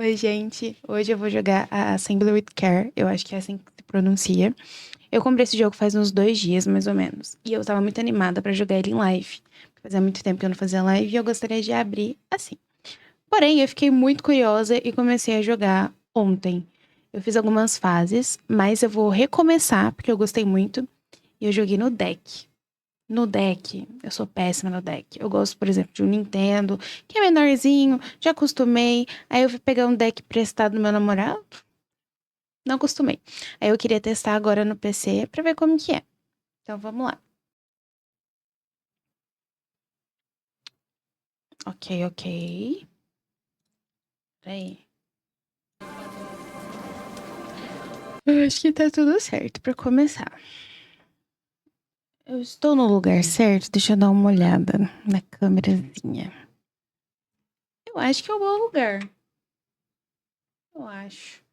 Oi, gente. Hoje eu vou jogar a Assembly with Care. Eu acho que é assim que se pronuncia. Eu comprei esse jogo faz uns 2 dias, mais ou menos. E eu tava muito animada pra jogar ele em live. Fazia muito tempo que eu não fazia live e eu gostaria de abrir assim. Porém, eu fiquei muito curiosa e comecei a jogar ontem. Eu fiz algumas fases, mas eu vou recomeçar porque eu gostei muito. E eu joguei no deck. No deck, eu sou péssima no deck. Eu gosto, por exemplo, de um Nintendo, que é menorzinho, já acostumei. Aí eu fui pegar um deck prestado do meu namorado, não acostumei. Aí eu queria testar agora no PC pra ver como que é. Então vamos lá. Ok, ok. Peraí. Eu acho que tá tudo certo pra começar. Eu estou no lugar certo? Deixa eu dar uma olhada na câmerazinha. Eu acho que é o bom lugar. Eu acho.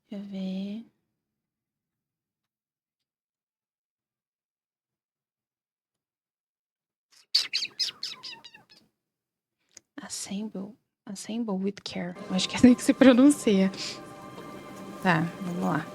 Deixa eu ver. Assemble. Assemble with care. Eu acho que é assim que se pronuncia. Tá, vamos lá.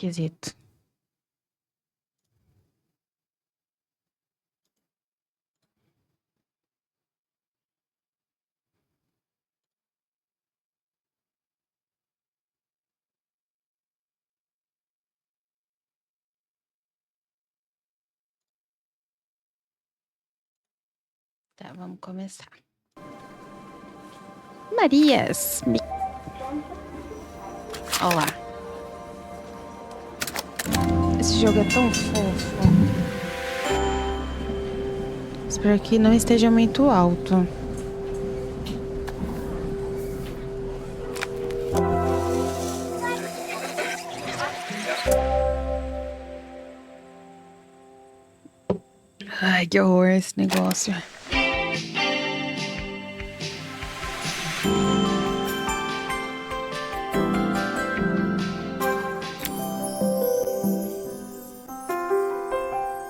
Esquisito. Tá, vamos começar. Marias. Olha lá. Esse jogo é tão fofo. Espero que não esteja muito alto. Ai, que horror esse negócio.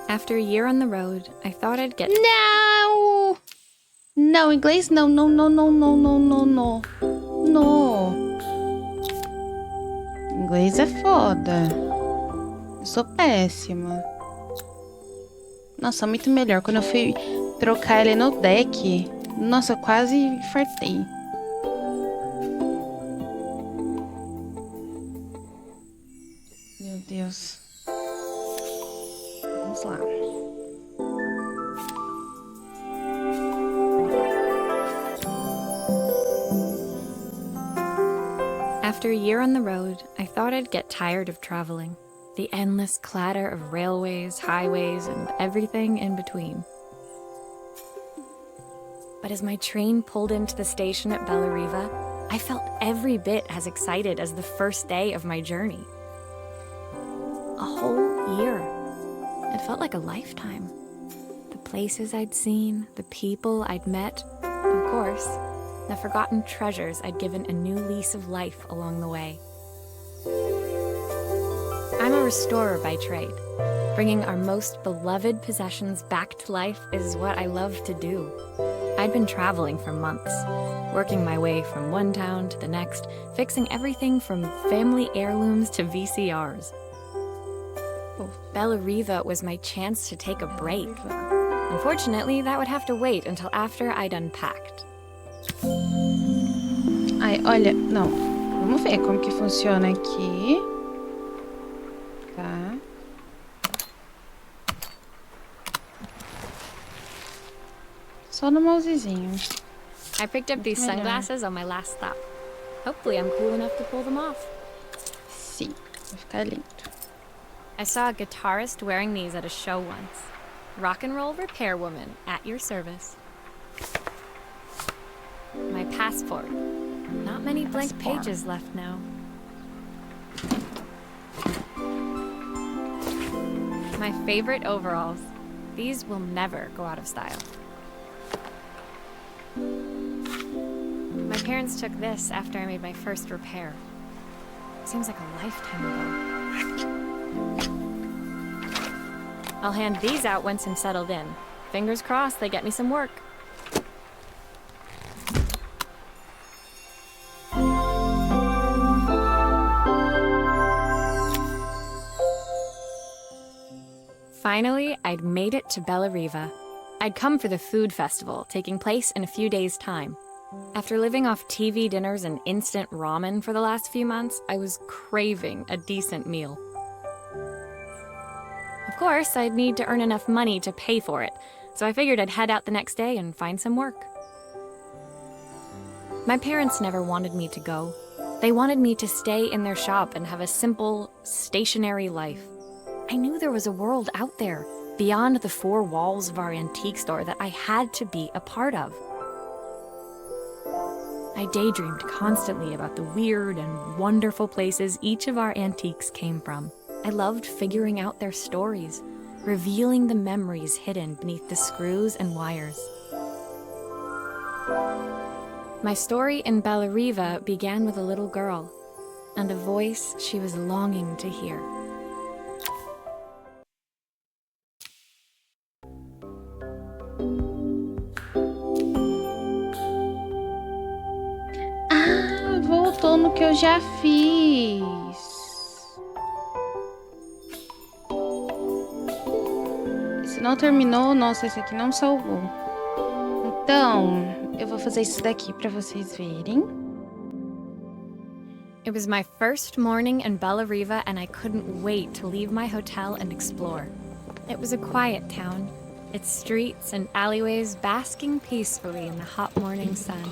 After a year on the road, I thought I'd get... Não! Não, inglês não, não, não, não, não, não, não, não. Não. Inglês é foda. Eu sou péssima. Nossa, muito melhor. Quando eu fui trocar ele no deck, nossa, eu quase fartei. Meu Deus. Vamos lá. After a year on the road, I thought I'd get tired of traveling. The endless clatter of railways, highways, and everything in between. But as my train pulled into the station at Bellariva, I felt every bit as excited as the first day of my journey. A whole year. It felt like a lifetime. The places I'd seen, the people I'd met, of course, the forgotten treasures I'd given a new lease of life along the way. I'm a restorer by trade. Bringing our most beloved possessions back to life is what I love to do. I'd been traveling for months, working my way from one town to the next, fixing everything from family heirlooms to VCRs. Bellariva was my chance to take a break. Unfortunately, that would have to wait until after I'd unpacked. Ai, olha, não. Vamos ver como que funciona aqui. Tá. Só no mousezinho. I picked up these sunglasses on my last stop. Hopefully I'm cool enough to pull them off. Sim, vai ficar lindo. I saw a guitarist wearing these at a show once. rock and roll repair woman at your service. My passport. Not many blank pages left now. My favorite overalls. These will never go out of style. My parents took this after I made my first repair. Seems like a lifetime ago. I'll hand these out once I'm settled in. Fingers crossed they get me some work. Finally, I'd made it to Bellariva. I'd come for the food festival, taking place in a few days' time. After living off TV dinners and instant ramen for the last few months, I was craving a decent meal. Of course, I'd need to earn enough money to pay for it, so I figured I'd head out the next day and find some work. My parents never wanted me to go. They wanted me to stay in their shop and have a simple, stationary life. I knew there was a world out there, beyond the four walls of our antique store, that I had to be a part of. I daydreamed constantly about the weird and wonderful places each of our antiques came from. I loved figuring out their stories, revealing the memories hidden beneath the screws and wires. My story in Bellariva began with a little girl and a voice she was longing to hear. Ah, voltou no que eu já fiz. Se não terminou, nossa, esse aqui não salvou. Então, eu vou fazer isso daqui pra vocês verem. It was my first morning in Bellariva, and I couldn't wait to leave my hotel and explore. It was a quiet town, its streets and alleyways basking peacefully in the hot morning sun.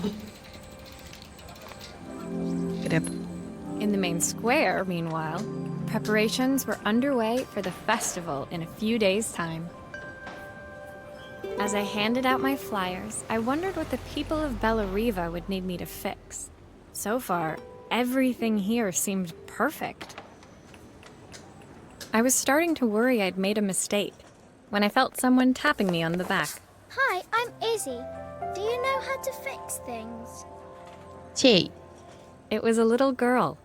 In the main square, meanwhile, preparations were underway for the festival in a few days' time. As I handed out my flyers, I wondered what the people of Bellariva would need me to fix. So far, everything here seemed perfect. I was starting to worry I'd made a mistake when I felt someone tapping me on the back. Hi, I'm Izzy. Do you know how to fix things? Tchê. It was a little girl,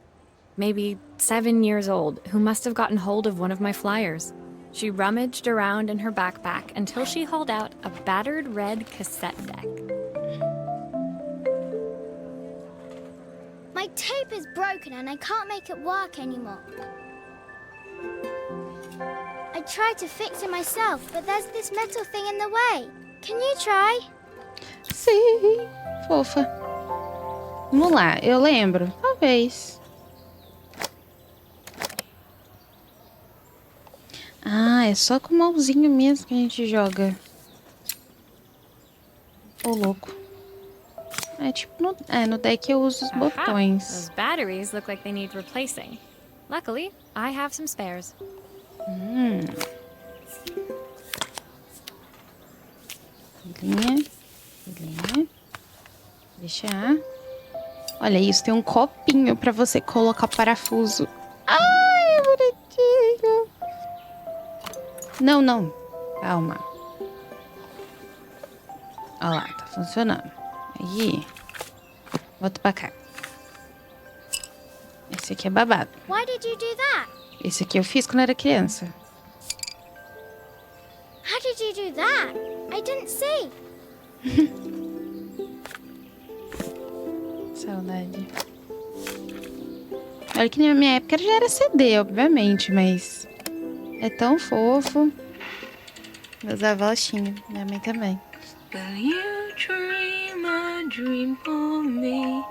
maybe 7 years old, who must have gotten hold of one of my flyers. She rummaged around in her backpack until she hauled out a battered red cassette deck. My tape is broken and I can't make it work anymore. I tried to fix it myself, but there's this metal thing in the way. Can you try? Sim, fofa. Vamos lá, eu lembro. Talvez. Ah, é só com o mauzinho mesmo que a gente joga. Ô, louco. É tipo no deck eu uso os botões. Those batteries look like they need replacing. Luckily, I have some spares. Linha. Deixar. Olha isso, tem um copinho pra você colocar parafuso. Ai, bonitinho. Não. Calma. Olha lá, tá funcionando. Aí. Volta pra cá. Esse aqui é babado. Why did you do that? Esse aqui eu fiz quando era criança. How did you do that? I didn't see. Saudade. Olha que na minha época já era CD, obviamente, mas é tão fofo. Meus avós tinham, minha mãe também. Will you dream a dream for me?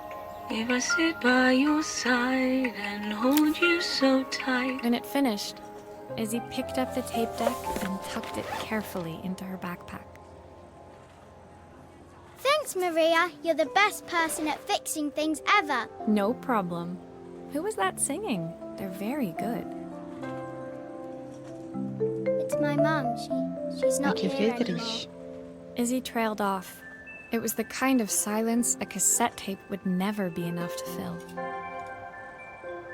If I sit by your side and hold you so tight. When it finished, Izzy picked up the tape deck and tucked it carefully into her backpack. Thanks, Maria. You're the best person at fixing things ever. No problem. Who was that singing? They're very good. It's my mum. She's not Aqui eu here fiquei anymore. triste. Izzy trailed off. It was the kind of silence a cassette tape would never be enough to fill.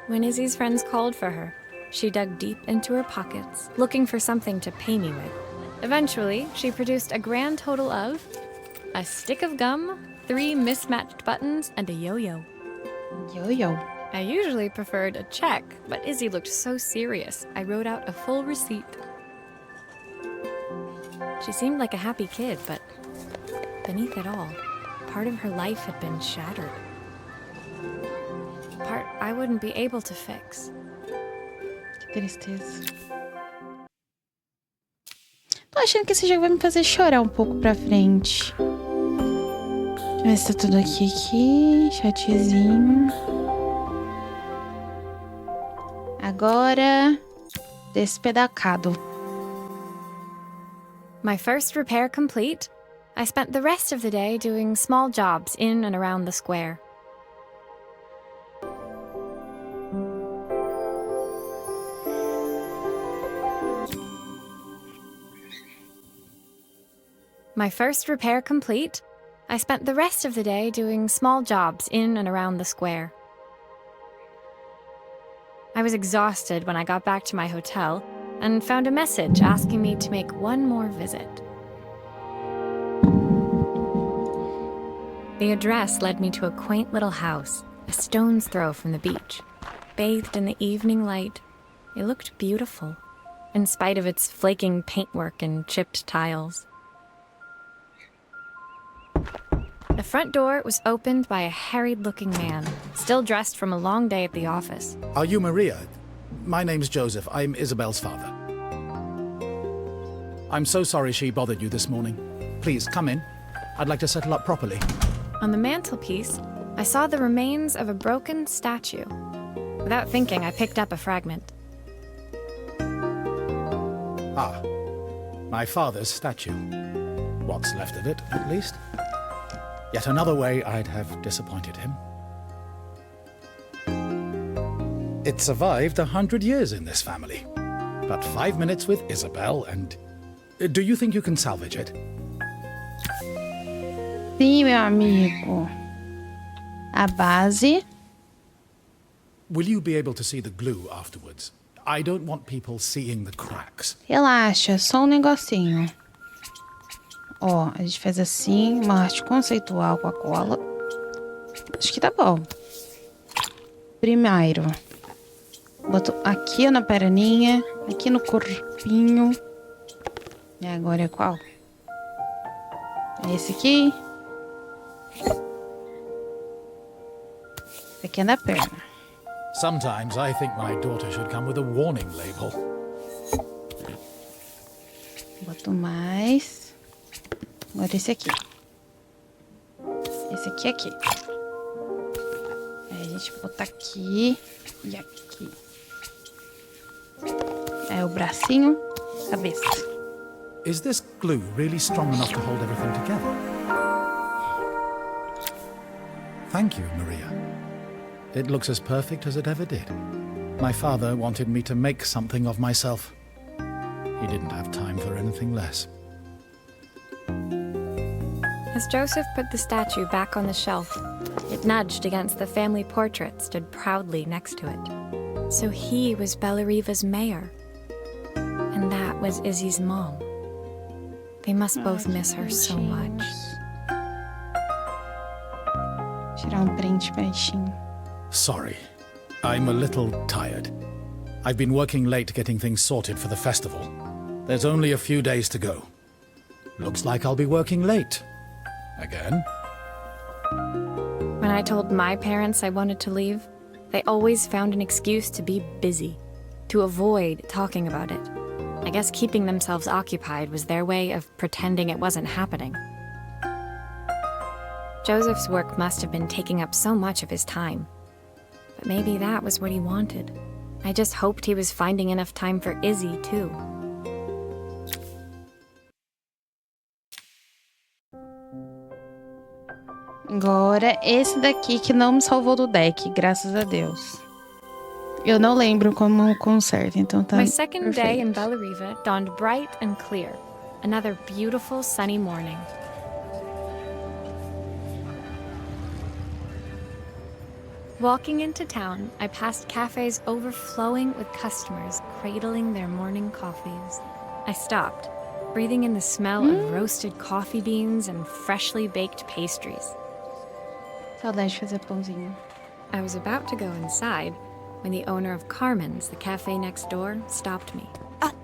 When Izzy's friends called for her, she dug deep into her pockets, looking for something to pay me with. Eventually, she produced a grand total of a stick of gum, 3 mismatched buttons, and a yo-yo. Yo-yo. I usually preferred a check, but Izzy looked so serious, I wrote out a full receipt. She seemed like a happy kid, but beneath it all, part of her life had been shattered. Part I wouldn't be able to fix. Que tristeza. Tô achando que esse jogo vai me fazer chorar um pouco pra frente. Deixa eu ver se tá tudo aqui. Chatzinho. Agora, despedacado. My first repair complete, I spent the rest of the day doing small jobs in and around the square. My first repair complete, I spent the rest of the day doing small jobs in and around the square. I was exhausted when I got back to my hotel and found a message asking me to make one more visit. The address led me to a quaint little house, a stone's throw from the beach. Bathed in the evening light, it looked beautiful, in spite of its flaking paintwork and chipped tiles. The front door was opened by a harried-looking man, still dressed from a long day at the office. Are you Maria? My name's Joseph. I'm Isabel's father. I'm so sorry she bothered you this morning. Please, come in. I'd like to settle up properly. On the mantelpiece, I saw the remains of a broken statue. Without thinking, I picked up a fragment. Ah, my father's statue. What's left of it, at least. Yet another way I'd have disappointed him. It survived 100 years in this family. But 5 minutes with Isabel and... Do you think you can salvage it? Sim, meu amigo. A base. Will you be able to see the glue afterwards? I don't want people seeing the cracks. Relaxa, só um negocinho. Ó, a gente faz assim, uma arte conceitual com a cola. Acho que tá bom. Primeiro, boto aqui na perninha, aqui no corpinho. E agora é qual? É esse aqui. Esse aqui é da perna. Sometimes I think my daughter should come with a warning label. Boto mais. Agora esse aqui. Esse aqui é aqui. Aí a gente botar aqui e aqui. É o bracinho, cabeça. Is this glue really strong enough to hold everything together? Thank you, Maria. It looks as perfect as it ever did. My father wanted me to make something of myself. He didn't have time for anything less. As Joseph put the statue back on the shelf, it nudged against the family portrait stood proudly next to it. So he was Bellariva's mayor. And that was Izzy's mom. They must both miss her so much. Tirar print baixinho. Sorry. I'm a little tired. I've been working late getting things sorted for the festival. There's only a few days to go. Looks like I'll be working late. Again? When I told my parents I wanted to leave, they always found an excuse to be busy, to avoid talking about it. I guess keeping themselves occupied was their way of pretending it wasn't happening. Joseph's work must have been taking up so much of his time. But maybe that was what he wanted. I just hoped he was finding enough time for Izzy, too. Agora, esse daqui que não me salvou do deck, graças a Deus. Eu não lembro como conserta, então tá My second day perfeito. in Bellariva dawned bright and clear. Another beautiful sunny morning. Walking into town, I passed cafes overflowing with customers cradling their morning coffees. I stopped, breathing in the smell of roasted coffee beans and freshly baked pastries. Saudade de fazer pãozinho. I was about to go inside when the owner of Carmen's, the cafe next door, stopped me.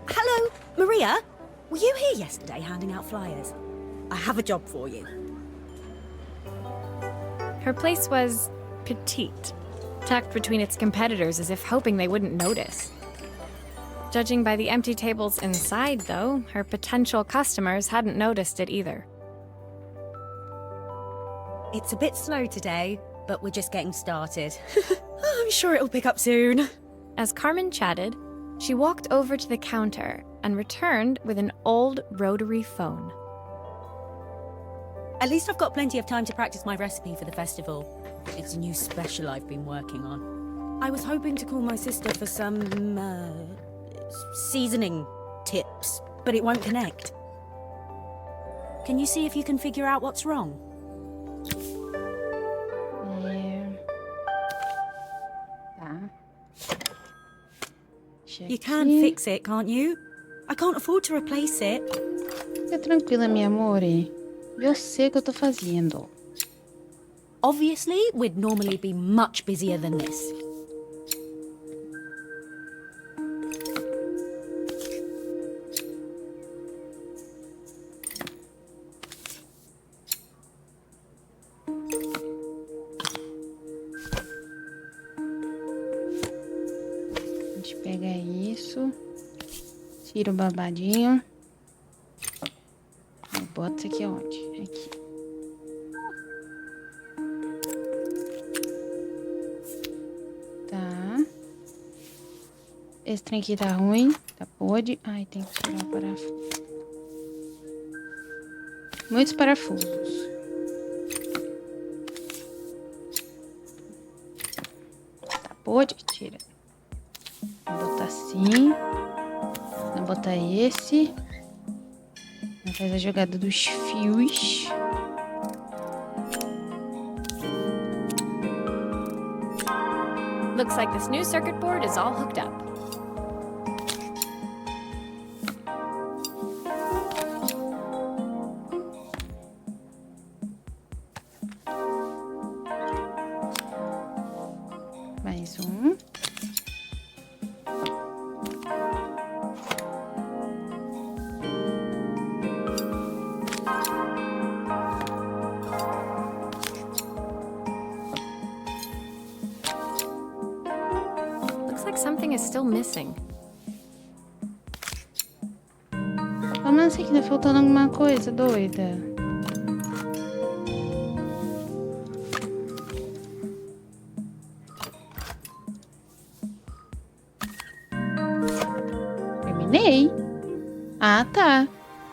Hello, Maria? Were you here yesterday handing out flyers? I have a job for you. Her place was petite, tucked between its competitors as if hoping they wouldn't notice. Judging by the empty tables inside, though, her potential customers hadn't noticed it either. It's a bit slow today, but we're just getting started. I'm sure it'll pick up soon. As Carmen chatted, she walked over to the counter and returned with an old rotary phone. At least I've got plenty of time to practice my recipe for the festival. It's a new special I've been working on. I was hoping to call my sister for some, seasoning tips, but it won't connect. Can you see if you can figure out what's wrong? You can fix it, can't you? I can't afford to replace it. Fica tranquila, minha amore. Eu sei o que eu tô fazendo. Obviously, we'd normally be much busier than this. A gente pega isso, tira o babadinho e bota isso aqui onde? Aqui. Tá. Esse trem aqui tá ruim, tá podre. Ai, tem que tirar o parafuso. Muitos parafusos. Tá podre, tira. Vou botar assim. Vou botar esse. Vou fazer a jogada dos fios. Looks like this new circuit board is all hooked up. Mais um. Looks like something is still missing. Como assim que tá faltando alguma coisa, doida? Terminei. Ah, tá.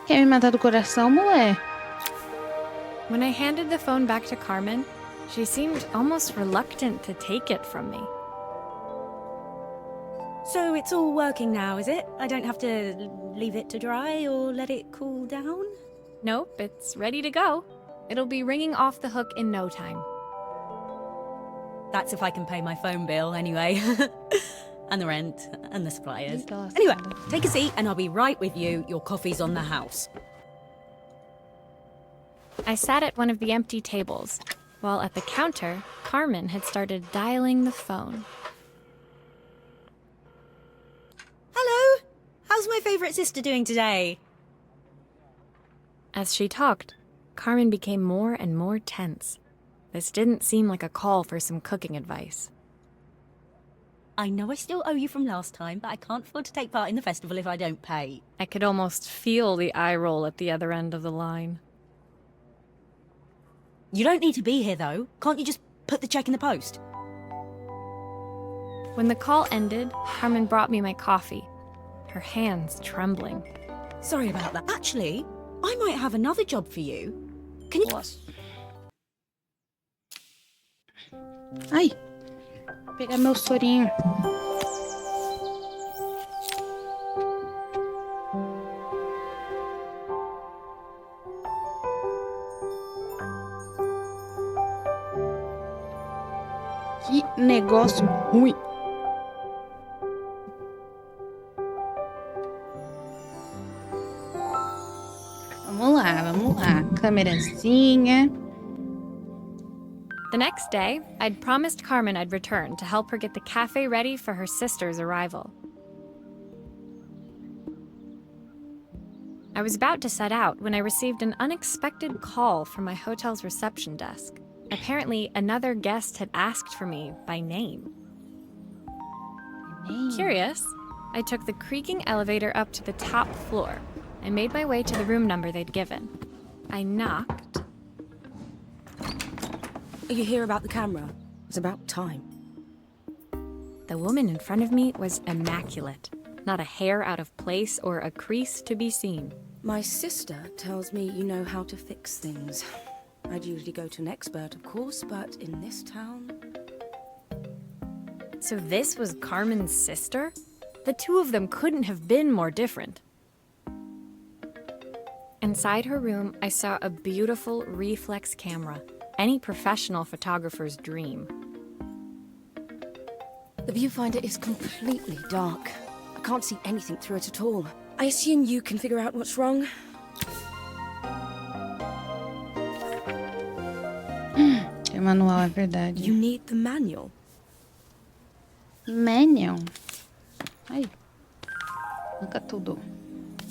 Quer me matar do coração, mulher? When I handed the phone back to Carmen, she seemed almost reluctant to take it from me. So it's all working now, is it? I don't have to leave it to dry or let it cool down? Nope, it's ready to go. It'll be ringing off the hook in no time. That's if I can pay my phone bill anyway. And the rent, and the suppliers. Eita, Anyway, lascada. take a seat and I'll be right with you. Your coffee's on the house. I sat at one of the empty tables, while at the counter, Carmen had started dialing the phone. Hello! How's my favourite sister doing today? As she talked, Carmen became more and more tense. This didn't seem like a call for some cooking advice. I know I still owe you from last time, but I can't afford to take part in the festival if I don't pay. I could almost feel the eye roll at the other end of the line. You don't need to be here, though. Can't you just put the check in the post? When the call ended, Carmen brought me my coffee, her hands trembling. Sorry about that. Actually, I might have another job for you. Can you... Ai. Vou pegar meu sorinho. Que negócio ruim. Vamos lá. Câmerazinha. The next day, I'd promised Carmen I'd return to help her get the cafe ready for her sister's arrival. I was about to set out when I received an unexpected call from my hotel's reception desk. Apparently, another guest had asked for me by name. Curious, I took the creaking elevator up to the top floor and made my way to the room number they'd given. I knocked. Are you here about the camera? It's about time. The woman in front of me was immaculate. Not a hair out of place or a crease to be seen. My sister tells me you know how to fix things. I'd usually go to an expert, of course, but in this town... So this was Carmen's sister? The two of them couldn't have been more different. Inside her room, I saw a beautiful reflex camera. Any professional photographer's dream. The viewfinder is completely dark. I can't see anything through it at all. I assume you can figure out what's wrong. É manual, é verdade. You need the manual. Manual. Aí. Nunca tudo.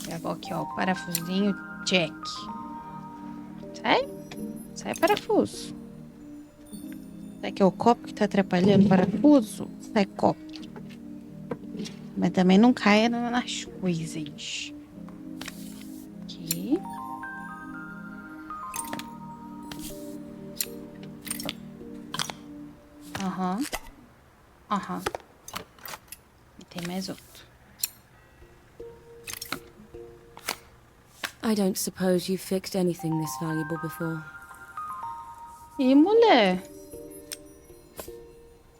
Pega aqui, ó, o parafusinho, check. Sai? Sai parafuso. Será que é o copo que tá atrapalhando o parafuso? Sai copo. Mas também não caia nas coisas. Aqui. Aham. E tem mais outro. I don't suppose you've fixed anything this valuable before. Ih, mulher.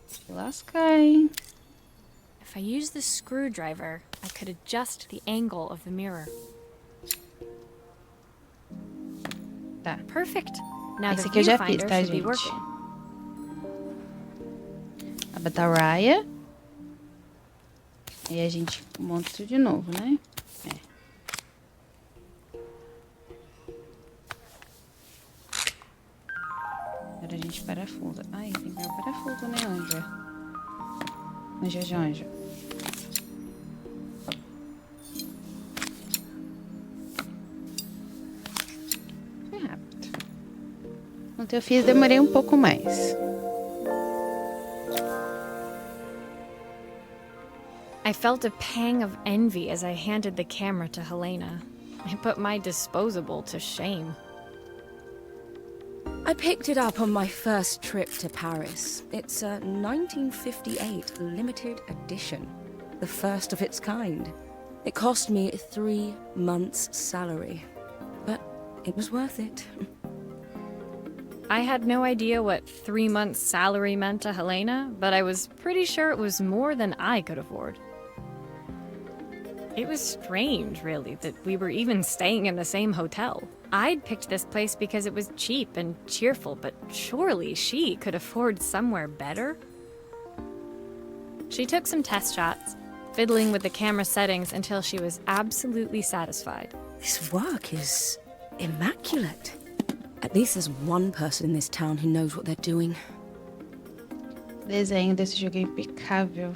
Se lascar, hein? If I used the screwdriver, I could adjust the angle of the mirror. Tá. Perfect. Now the Esse aqui eu já fiz, viewfinder tá, should be gente? working. A batarraia. E a gente monta tudo de novo, né? Agora a gente parafusa. Ai, tem que pegar o parafuso, né, Anja? Anja. Foi rápido. Ontem eu fiz, demorei um pouco mais. I felt a pang of envy as I handed the camera to Helena. I put my disposable to shame. I picked it up on my first trip to Paris. It's a 1958 limited edition, the first of its kind. It cost me 3 months' salary, but it was worth it. I had no idea what 3 months' salary meant to Helena, but I was pretty sure it was more than I could afford. It was strange, really, that we were even staying in the same hotel. I'd picked this place because it was cheap and cheerful, but surely she could afford somewhere better? She took some test shots, fiddling with the camera settings until she was absolutely satisfied. This work is immaculate. At least there's one person in this town who knows what they're doing. O desenho desse jogo é impecável.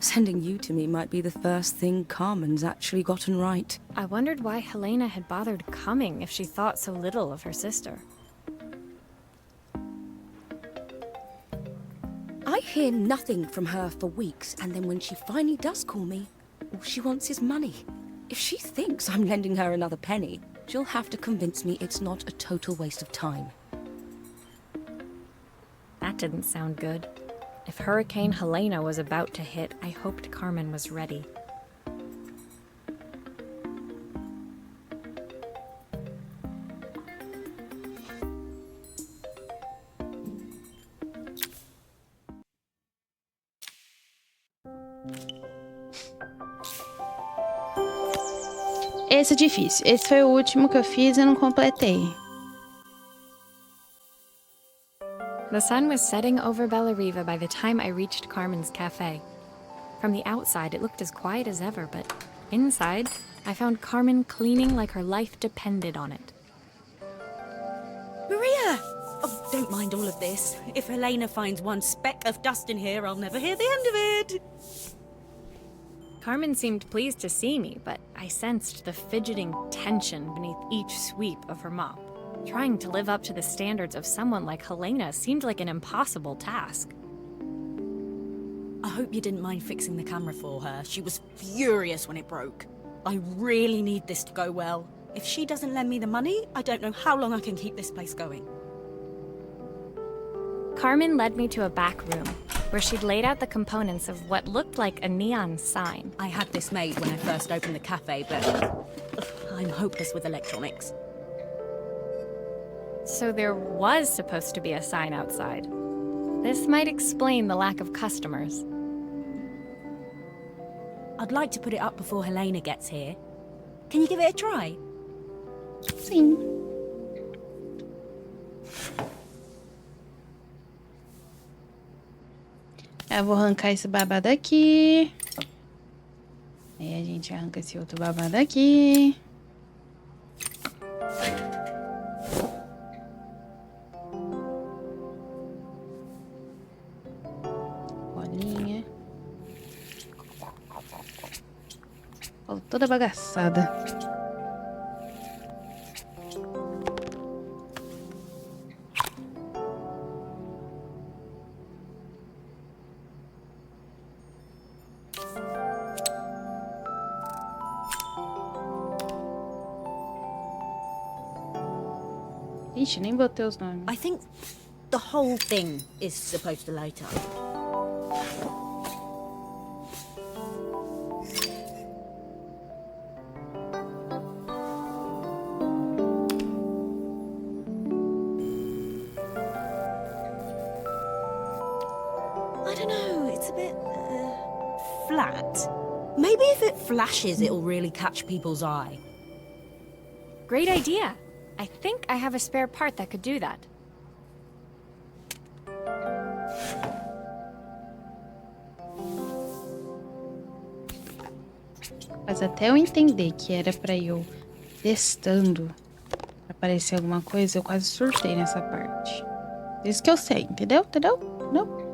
Sending you to me might be the first thing Carmen's actually gotten right. I wondered why Helena had bothered coming if she thought so little of her sister. I hear nothing from her for weeks, and then when she finally does call me, all she wants is money. If she thinks I'm lending her another penny, she'll have to convince me it's not a total waste of time. That didn't sound good. If Hurricane Helena was about to hit, I hoped Carmen was ready. Esse é difícil. Esse foi o último que eu fiz e não completei. The sun was setting over Bellariva by the time I reached Carmen's cafe. From the outside, it looked as quiet as ever, but inside, I found Carmen cleaning like her life depended on it. Maria! Oh, don't mind all of this. If Helena finds one speck of dust in here, I'll never hear the end of it. Carmen seemed pleased to see me, but I sensed the fidgeting tension beneath each sweep of her mop. Trying to live up to the standards of someone like Helena seemed like an impossible task. I hope you didn't mind fixing the camera for her. She was furious when it broke. I really need this to go well. If she doesn't lend me the money, I don't know how long I can keep this place going. Carmen led me to a back room, where she'd laid out the components of what looked like a neon sign. I had this made when I first opened the cafe, but I'm hopeless with electronics. So there was supposed to be a sign outside. This might explain the lack of customers. I'd like to put it up before Helena gets here. Can you give it a try? Sim. Eu vou arrancar esse babado aqui. Aí a gente arranca esse outro babado aqui. Bolinha. Bola toda bagaçada. Ixi, nem botei os nomes. I think the whole thing is supposed to light up. I don't know, it's a bit flat. Maybe if it flashes, it'll really catch people's eye. Great idea! I think I have a spare part that could do that. Mas até eu entender que era pra eu testando pra aparecer alguma coisa, eu quase surtei nessa parte. Isso que eu sei, entendeu? Entendeu? Não?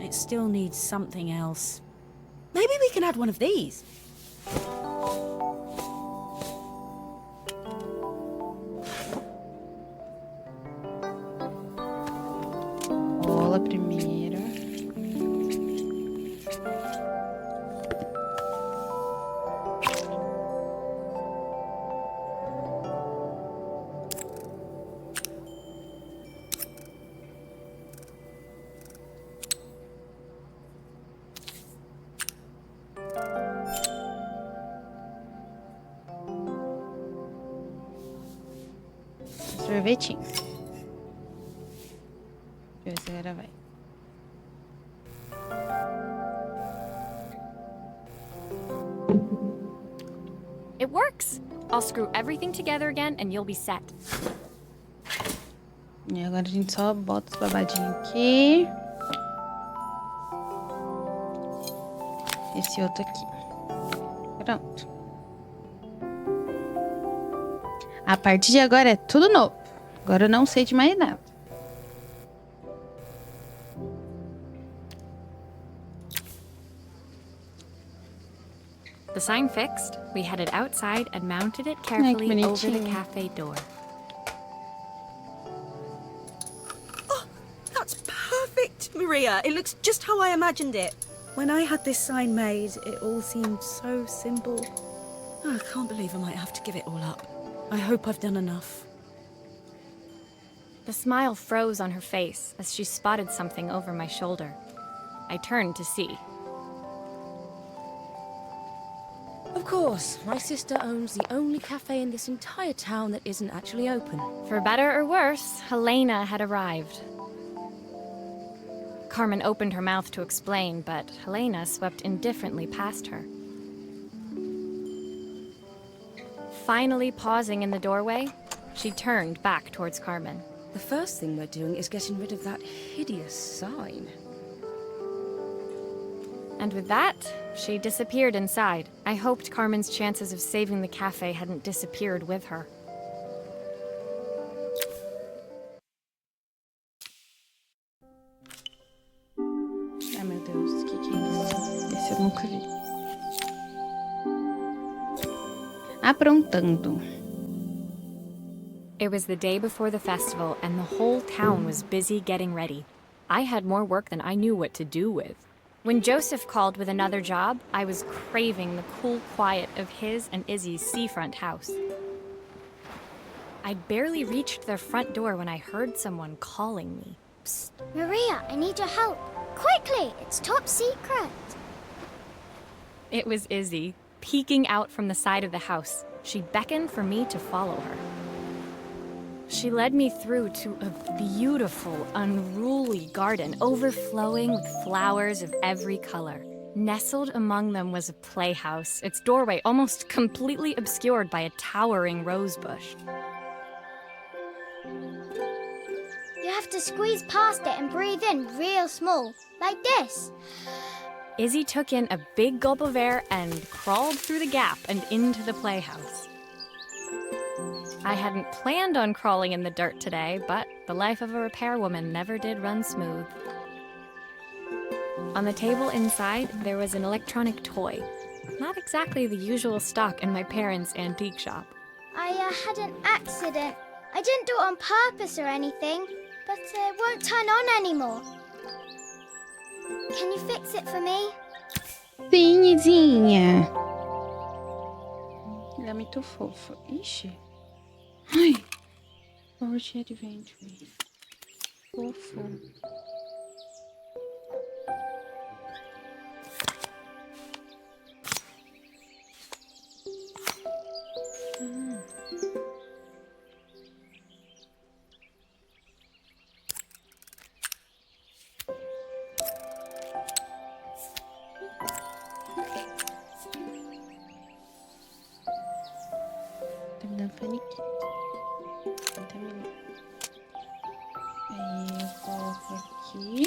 It still needs something else. Maybe we can add one of these. Bola primeiro. Sorvetinho. Deixa eu ver se agora vai. It works! I'll screw everything together again and you'll be set. E agora a gente só bota os babadinhos aqui. Esse outro aqui. Pronto. A partir de agora é tudo novo. Agora eu não sei de mais nada. The sign fixed, we headed outside and mounted it carefully over the bonitinho. cafe door. Oh, that's perfect, Maria. It looks just how I imagined it. When I had this sign made, it all seemed so simple. Oh, I can't believe I might have to give it all up. I hope I've done enough. The smile froze on her face as she spotted something over my shoulder. I turned to see. Of course, my sister owns the only cafe in this entire town that isn't actually open. For better or worse, Helena had arrived. Carmen opened her mouth to explain, but Helena swept indifferently past her. Finally pausing in the doorway, she turned back towards Carmen. The first thing we're doing is getting rid of that hideous sign. And with that, she disappeared inside. I hoped Carmen's chances of saving the cafe hadn't disappeared with her. Ai, meu Deus, o que é isso? Esse eu nunca vi. Aprontando. It was the day before the festival, and the whole town was busy getting ready. I had more work than I knew what to do with. When Joseph called with another job, I was craving the cool quiet of his and Izzy's seafront house. I'd barely reached their front door when I heard someone calling me. Psst, Maria, I need your help. Quickly, it's top secret. It was Izzy, peeking out from the side of the house. She beckoned for me to follow her. She led me through to a beautiful, unruly garden overflowing with flowers of every color. Nestled among them was a playhouse, its doorway almost completely obscured by a towering rose bush. You have to squeeze past it and breathe in real small, like this. Izzy took in a big gulp of air and crawled through the gap and into the playhouse. I hadn't planned on crawling in the dirt today, but the life of a repairwoman never did run smooth. On the table inside, there was an electronic toy. Not exactly the usual stock in my parents' antique shop. I had an accident. I didn't do it on purpose or anything, but it won't turn on anymore. Can you fix it for me? Sim, Izinha. Ela é muito fofa. Ixi. Ai. Forte Adventure. Fofo. Tá me dando faniquito. 30 minutos. Aí eu coloco aqui.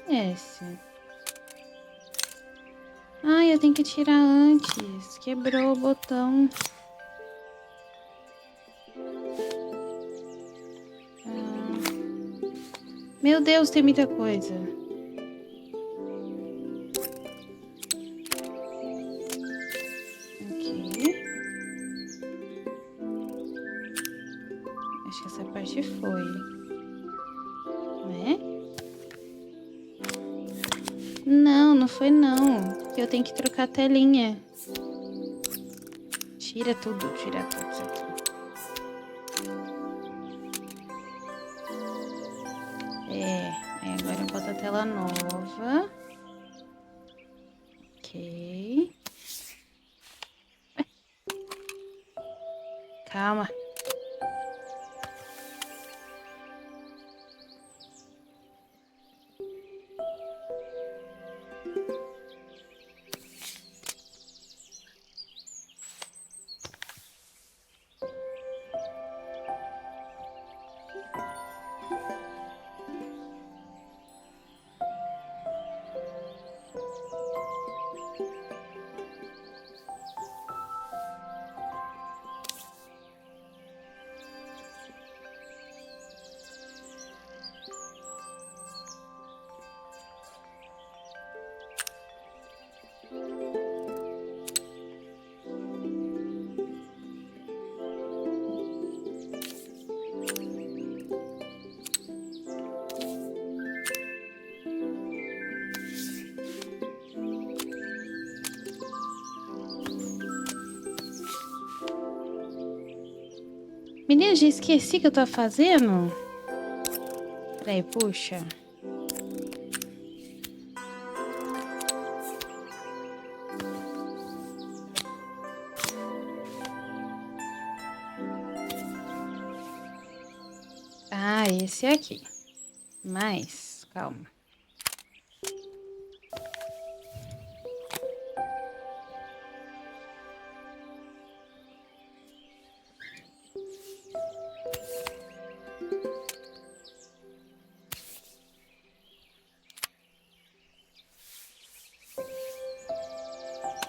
Esse. Ai, eu tenho que tirar antes. Quebrou o botão. Meu Deus, tem muita coisa. Aqui. Acho que essa parte foi. Né? Não, não foi não. Eu tenho que trocar a telinha. Tira tudo isso aqui. Aí agora eu boto a tela nova. Ok. Ué. Calma. Menina, já esqueci o que eu tô fazendo. Peraí, puxa. Ah, esse aqui. Mas, Calma.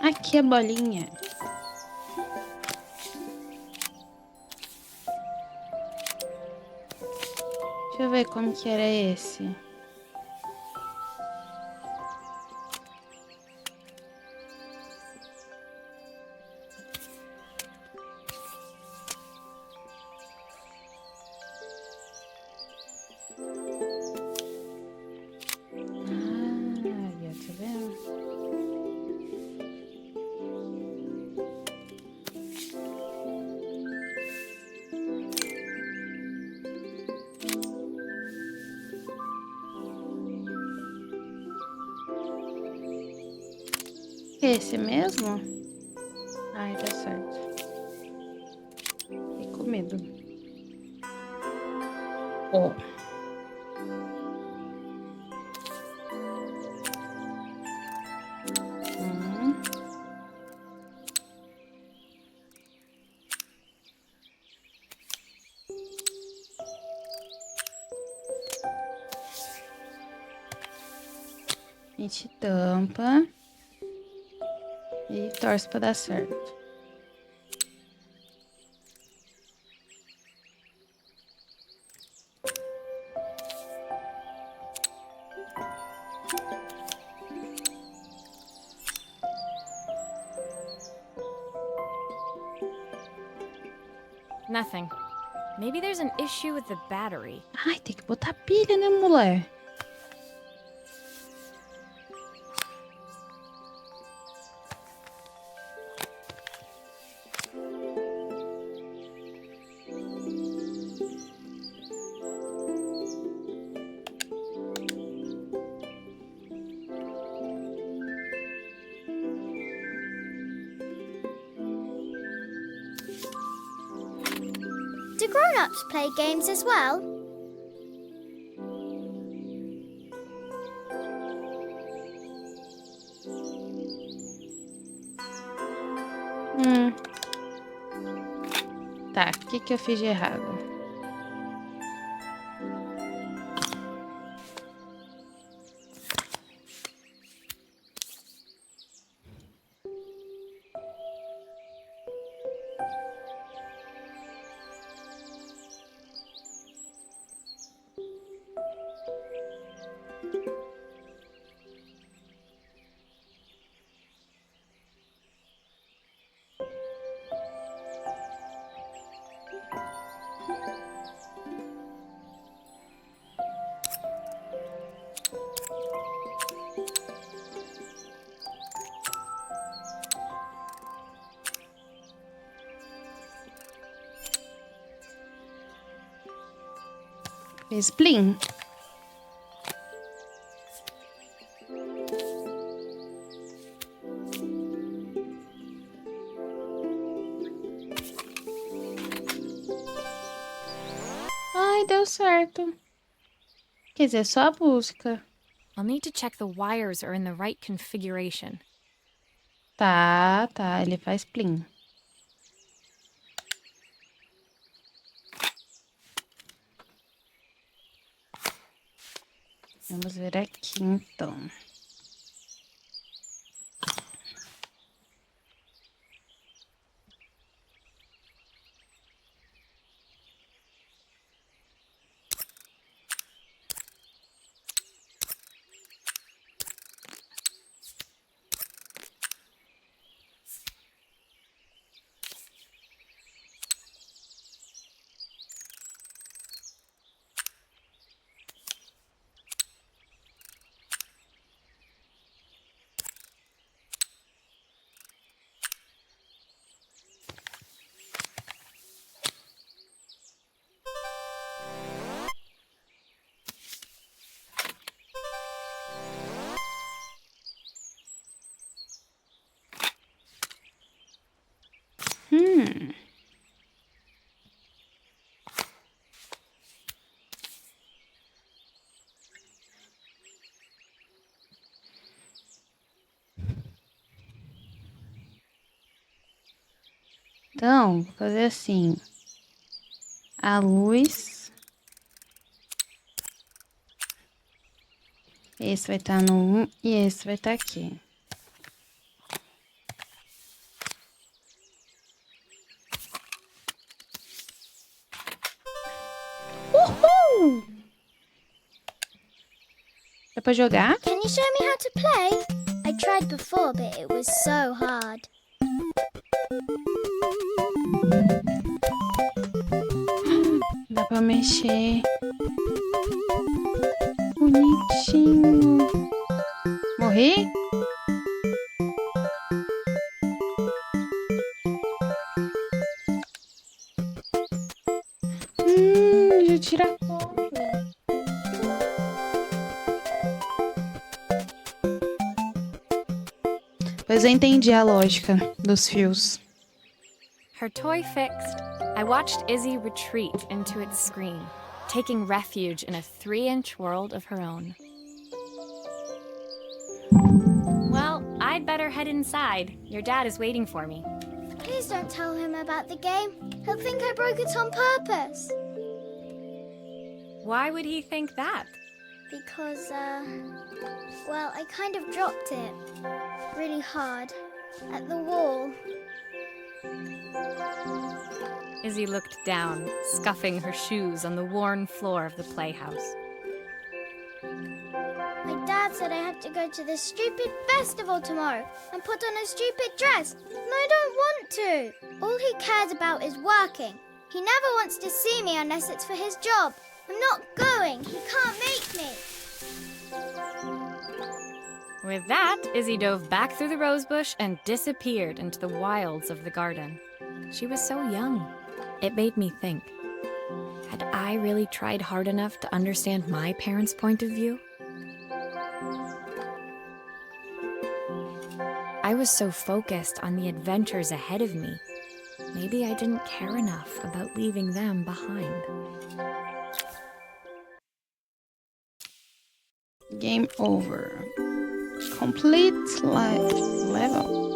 Aqui a bolinha. Deixa eu ver como que era esse. Ah, tá vendo? Esse mesmo? Ai, tá certo. Fiquei com medo. Ó. A gente tampa e torce pra dar certo. Nothing. Maybe there's an issue with the battery. Ai, tem que botar pilha, né, mulher? Do grown-ups play games as well? Tá, o que que eu fiz de errado? Fez plim. Ai, deu certo. Quer dizer, só a música. I'll need to check the wires are in the right configuration. Tá, ele faz plim. Vamos ver aqui, então. Então, vou fazer assim. A luz. Esse vai estar no 1 e esse vai estar aqui. Uhul! Dá pra jogar? Can you show me how to play? I tried before, but it was so hard. Dá pra mexer. Bonitinho. Morri? Deixa eu tirar foto. Pois eu entendi a lógica dos fios. Her toy fixed, I watched Izzy retreat into its screen, taking refuge in a 3-inch world of her own. Well, I'd better head inside. Your dad is waiting for me. Please don't tell him about the game. He'll think I broke it on purpose. Why would he think that? Because, well, I kind of dropped it really hard at the wall. Izzy looked down, scuffing her shoes on the worn floor of the playhouse. My dad said I have to go to this stupid festival tomorrow and put on a stupid dress, and I don't want to. All he cares about is working. He never wants to see me unless it's for his job. I'm not going. He can't make me. With that, Izzy dove back through the rosebush and disappeared into the wilds of the garden. She was so young. It made me think. Had I really tried hard enough to understand my parents' point of view? I was so focused on the adventures ahead of me. Maybe I didn't care enough about leaving them behind. Game over. Complete level.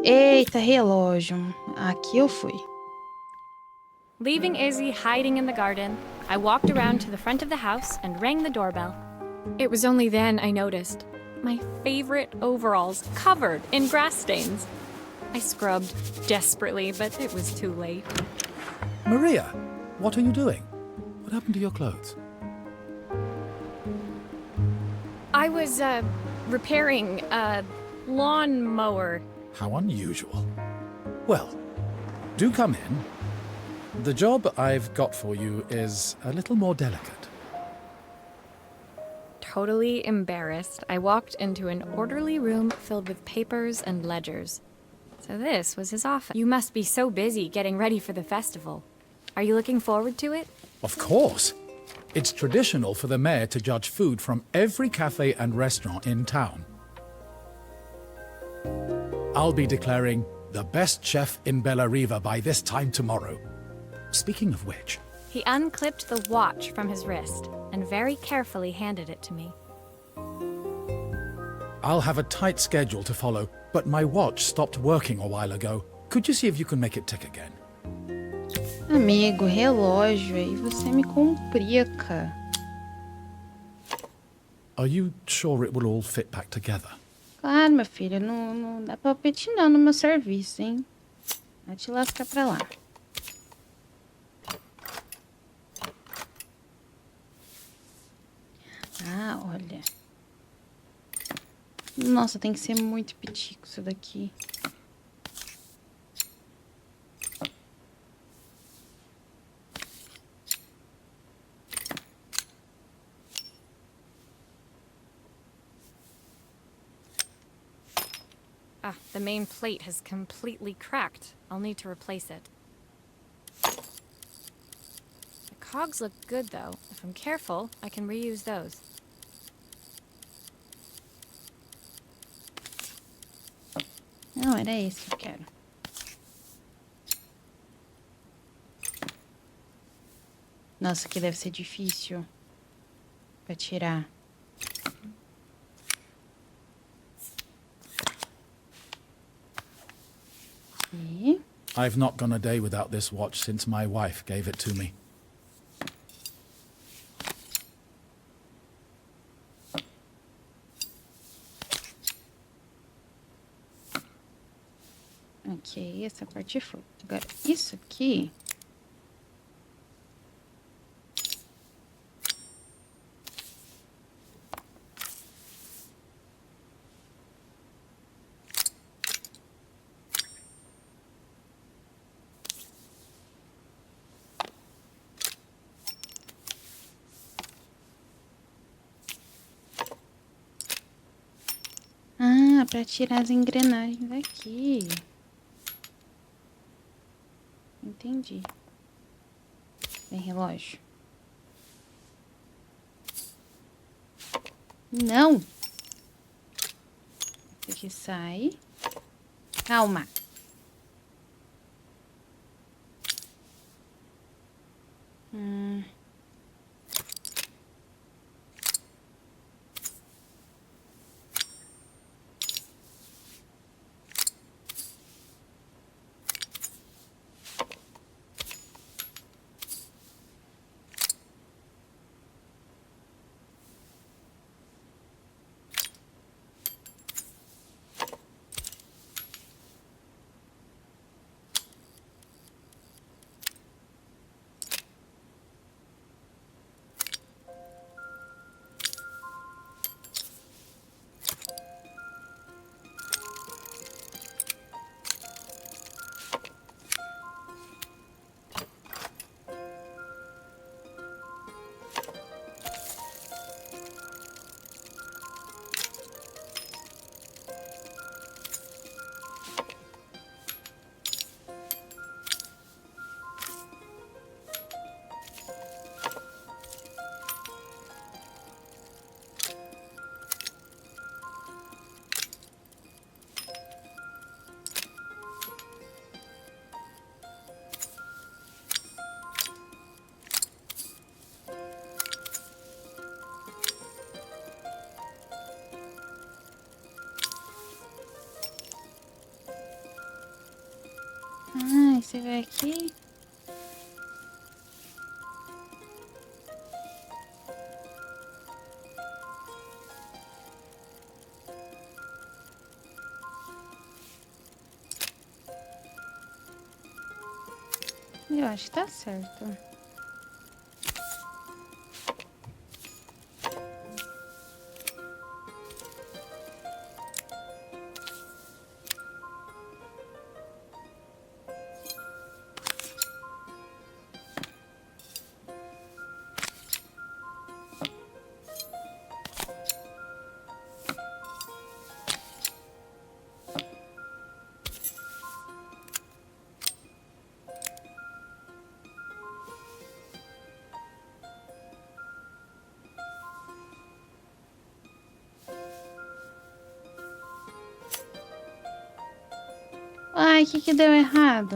Eita, relógio. Aqui eu fui. Leaving Izzy hiding in the garden, I walked around to the front of the house and rang the doorbell. It was only then I noticed my favorite overalls covered in grass stains. I scrubbed desperately, but it was too late. Maria, what are you doing? What happened to your clothes? I was, repairing a lawnmower. How unusual. Well, do come in. The job I've got for you is a little more delicate. Totally embarrassed, I walked into an orderly room filled with papers and ledgers. So this was his office. You must be so busy getting ready for the festival. Are you looking forward to it? Of course. It's traditional for the mayor to judge food from every cafe and restaurant in town. I'll be declaring the best chef in Bellariva by this time tomorrow. Speaking of which... He unclipped the watch from his wrist and very carefully handed it to me. I'll have a tight schedule to follow, but my watch stopped working a while ago. Could you see if you can make it tick again? Amigo, relógio, aí você me complica. Are you sure it will all fit back together? Claro, meu filho, não dá palpite não no meu serviço, hein? Vai te lascar pra lá. Ah, olha. Nossa, tem que ser muito pitico isso daqui. Ah, the main plate has completely cracked. I'll need to replace it. The cogs look good, though. If I'm careful, I can reuse those. Não, era esse que eu quero. Nossa, aqui deve ser difícil pra tirar. aqui. I've not gone a day without this watch since my wife gave it to me. Ok, essa parte foi. Agora, isso aqui... Ah, pra tirar as engrenagens daqui. Entendi. Vem, relógio. Não! Esse aqui sai. Calma. Ah, você vê aqui. Eu acho que tá certo. Ai, o que que deu errado?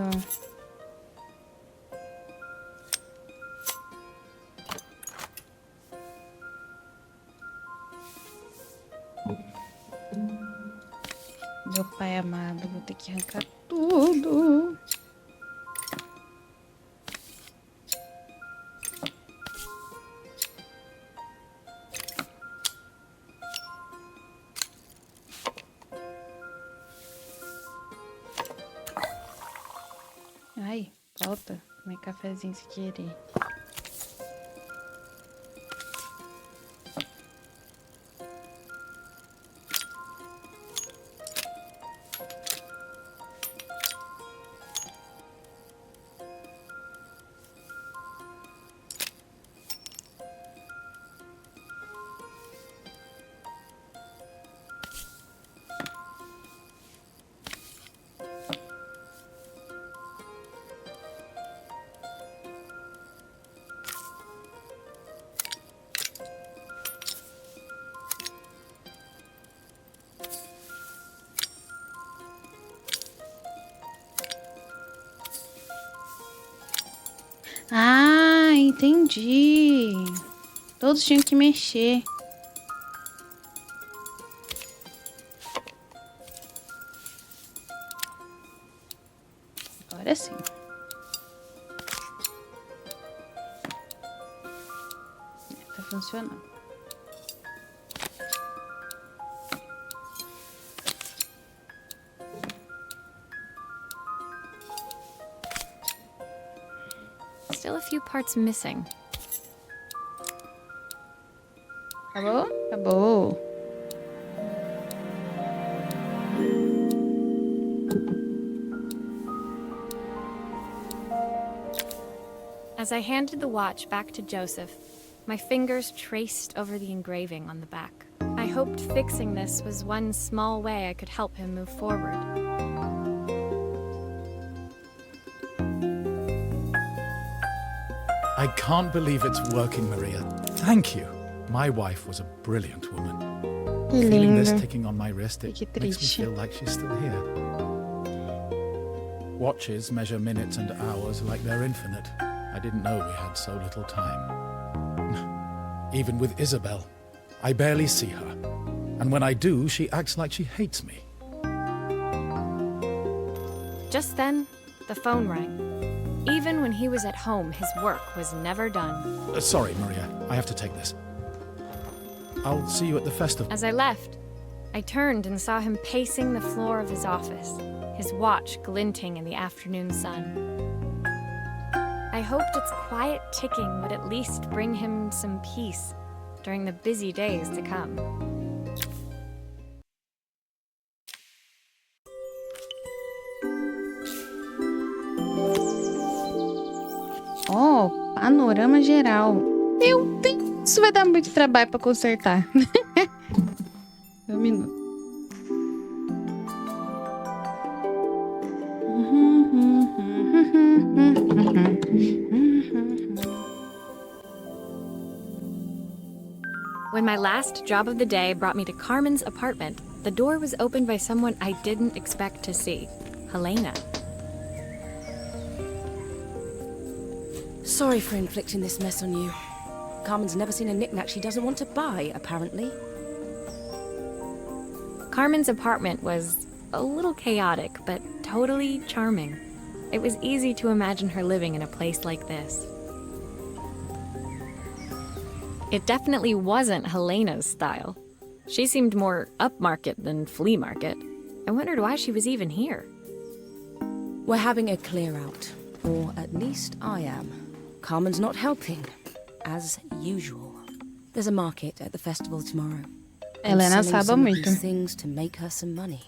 Meu pai amado, vou ter que arrancar tudo. Ai, volta. Tomei cafezinho sem querer. Ah, entendi. Todos tinham que mexer. Agora sim. Tá funcionando. Still a few parts missing. Acabou? Acabou. As I handed the watch back to Joseph, my fingers traced over the engraving on the back. I hoped fixing this was one small way I could help him move forward. I can't believe it's working, Maria. Thank you. My wife was a brilliant woman. Que Feeling this linda. ticking on my wrist, it Que makes me triste. feel like she's still here. Watches measure minutes and hours like they're infinite. I didn't know we had so little time. Even with Isabel, I barely see her. And when I do, she acts like she hates me. Just then, the phone rang. Even when he was at home, his work was never done. Sorry, Maria. I have to take this. I'll see you at the festival. As I left, I turned and saw him pacing the floor of his office, his watch glinting in the afternoon sun. I hoped its quiet ticking would at least bring him some peace during the busy days to come. Oh, panorama geral. Meu Deus, isso vai dar muito trabalho pra consertar. Um minuto. When my last job of the day brought me to Carmen's apartment, the door was opened by someone I didn't expect to see, Helena. Sorry for inflicting this mess on you. Carmen's never seen a knick-knack she doesn't want to buy, apparently. Carmen's apartment was a little chaotic, but totally charming. It was easy to imagine her living in a place like this. It definitely wasn't Helena's style. She seemed more upmarket than flea market. I wondered why she was even here. We're having a clear-out. Or at least I am. Carmen's not helping, as usual. There's a market at the festival tomorrow. I'm Helena selling sabe some of muito. these things to make her some money.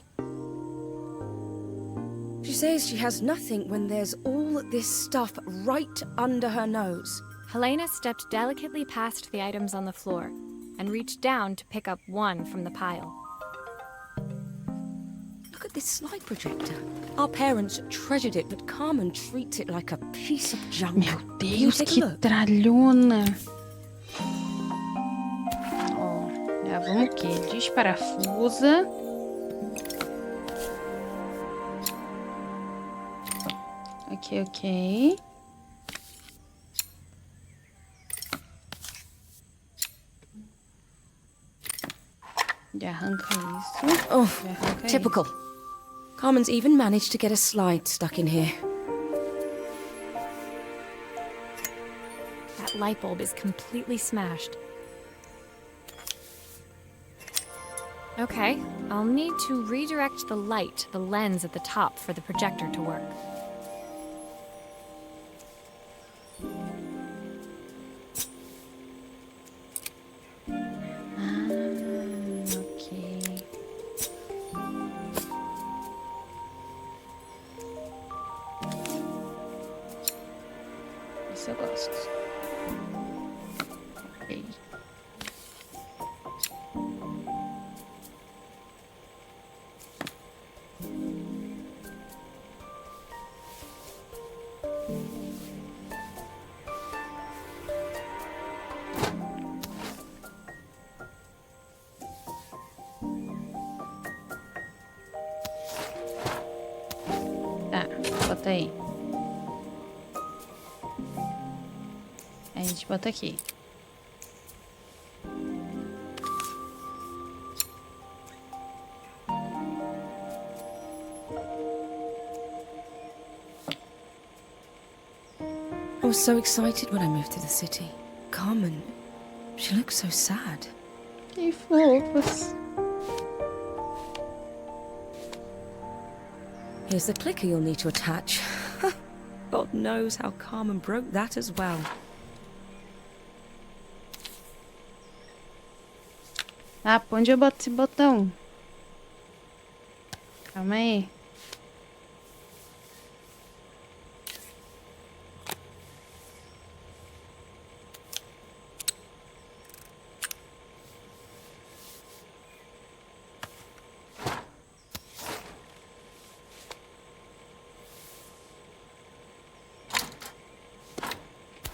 She says she has nothing when there's all this stuff right under her nose. Helena stepped delicately past the items on the floor and reached down to pick up one from the pile. Look at this slide projector. Our parents treasured it, but Carmen treats it like a piece of junk. Meu Can you Deus, take a que look? tralhona. Ó, já vamos o quê? Desparafusa. Ok, ok. Já arranca isso. Oh, Já arranca typical. Carmen's even managed to get a slide stuck in here. That light bulb is completely smashed. Okay, I'll need to redirect the light to the lens at the top for the projector to work. Ok. Isso eu gosto. Ok. Tá, bota aí. Aí a gente bota aqui. I was so excited when I moved to the city. Carmen, she looks so sad. Que fofos. Here's the clicker you'll need to attach. God knows how Carmen broke that as well. Ah, pra onde eu boto esse botão? Calma aí.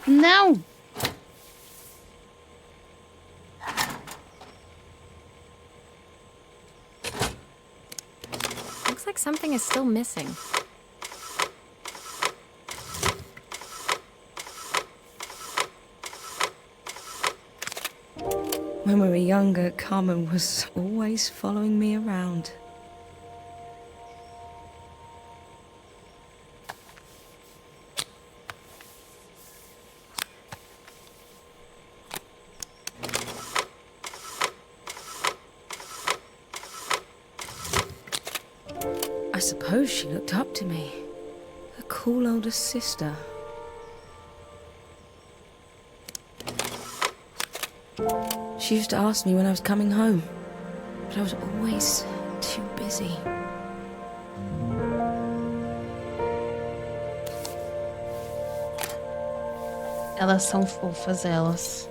Não! Looks like something is still missing. When we were younger, Carmen was always following me around. I suppose she looked up to me. A cool older sister. She used to ask me when I was coming home, but I was always too busy. Elas são fofas, elas.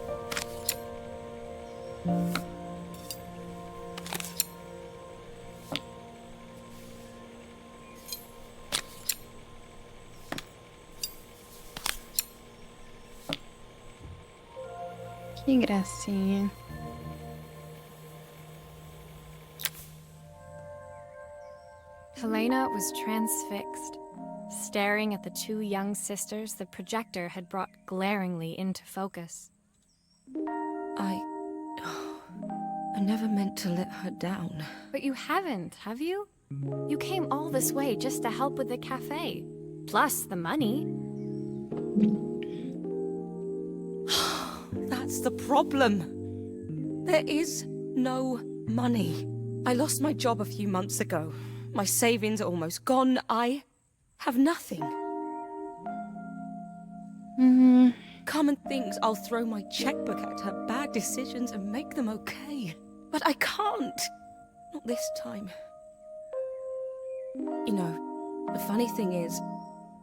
Que gracinha. Helena was transfixed, staring at the two young sisters the projector had brought glaringly into focus. I never meant to let her down. But you haven't, have you? You came all this way just to help with the cafe. Plus the money. That's the problem. There is no money. I lost my job a few months ago. My savings are almost gone. I have nothing. Carmen thinks I'll throw my checkbook at her bad decisions and make them okay. But I can't. Not this time. You know, the funny thing is,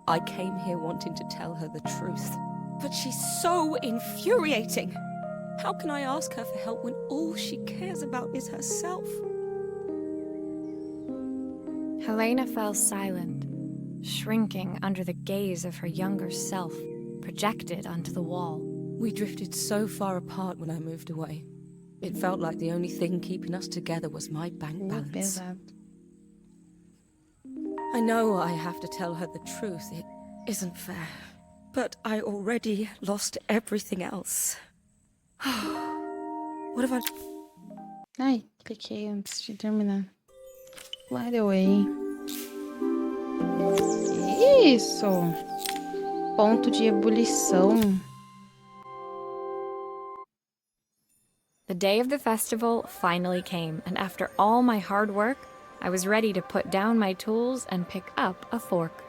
I came here wanting to tell her the truth. But she's so infuriating. How can I ask her for help when all she cares about is herself? Helena fell silent, shrinking under the gaze of her younger self, projected onto the wall. We drifted so far apart when I moved away. It felt like the only thing keeping us together was my bank balance. Pesado. I know I have to tell her the truth. It isn't fair. But I already lost everything else. What have I... Ai, cliquei antes de terminar. By the way. Que isso? Ponto de ebulição. The day of the festival finally came, and after all my hard work, I was ready to put down my tools and pick up a fork.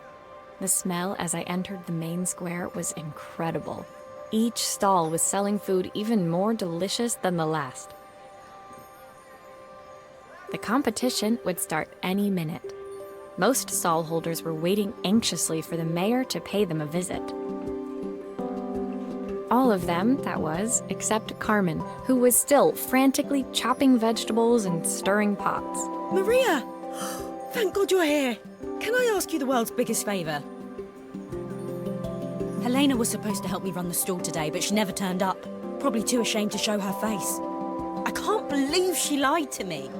The smell as I entered the main square was incredible. Each stall was selling food even more delicious than the last. The competition would start any minute. Most stall holders were waiting anxiously for the mayor to pay them a visit. All of them, that was, except Carmen, who was still frantically chopping vegetables and stirring pots. Maria! Thank God you're here. Can I ask you the world's biggest favour? Helena was supposed to help me run the stall today, but she never turned up. Probably too ashamed to show her face. I can't believe she lied to me.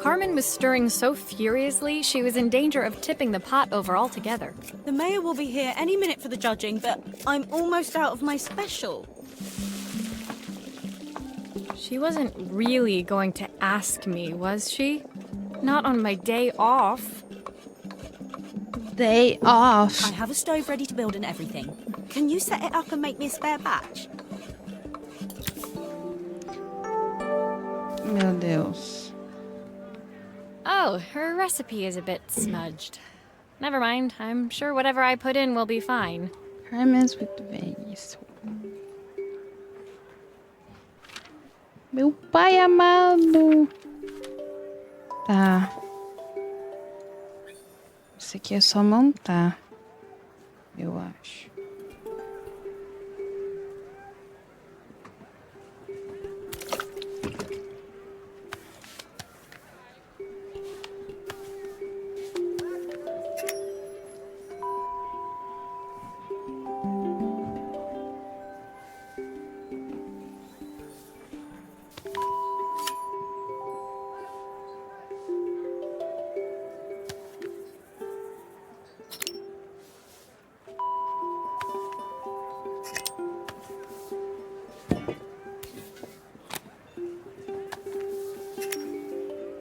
Carmen was stirring so furiously, she was in danger of tipping the pot over altogether. The mayor will be here any minute for the judging, but I'm almost out of my special. She wasn't really going to ask me, was she? Not on my day off. Day off. I have a stove ready to build and everything. Can you set it up and make me a spare batch? Meu Deus. Oh, her recipe is a bit smudged. Never mind, I'm sure whatever I put in will be fine. Hermes with vase. Meu pai amado. Tá. Isso aqui é só montar, eu acho.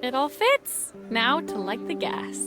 It all fits. Now to light the gas.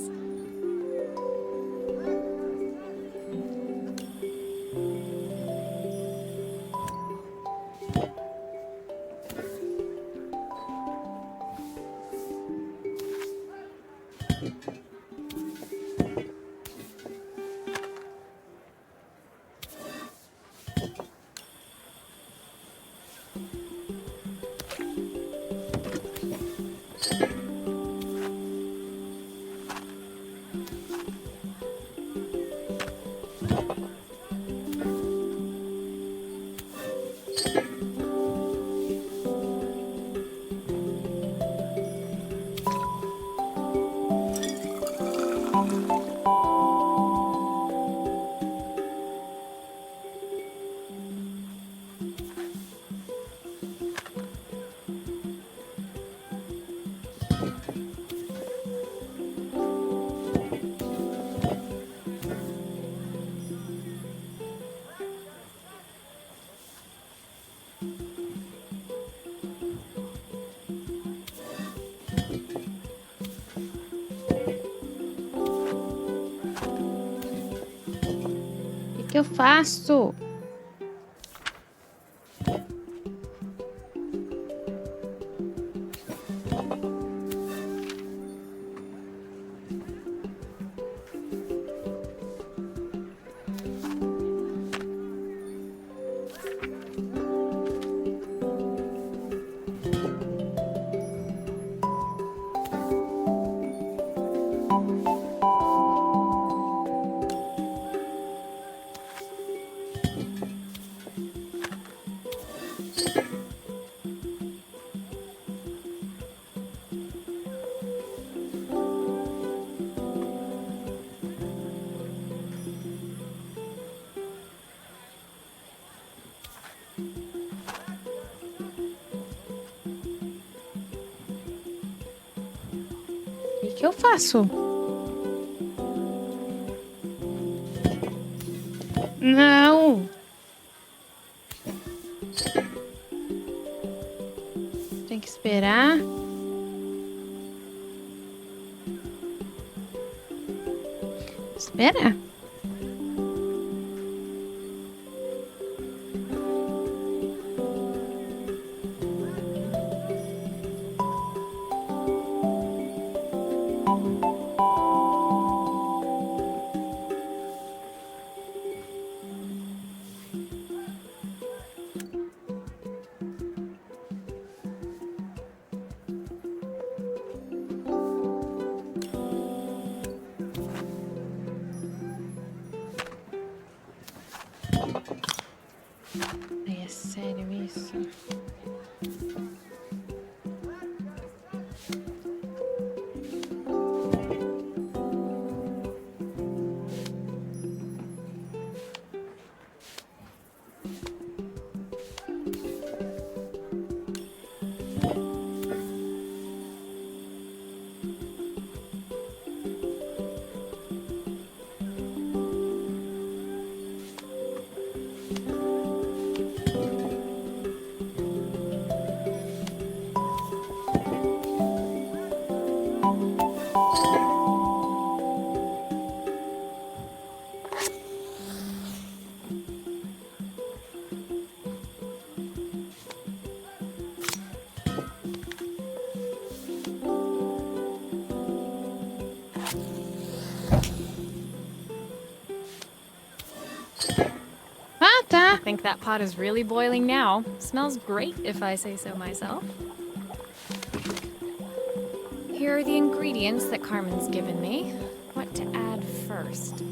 O que eu faço? O que eu faço? Não! Tem que esperar. Esperar. Ai, é sério isso? Ah, tá. I think that pot is really boiling now. Smells great if I say so myself. Here are the ingredients that Carmen's given me. What to add first?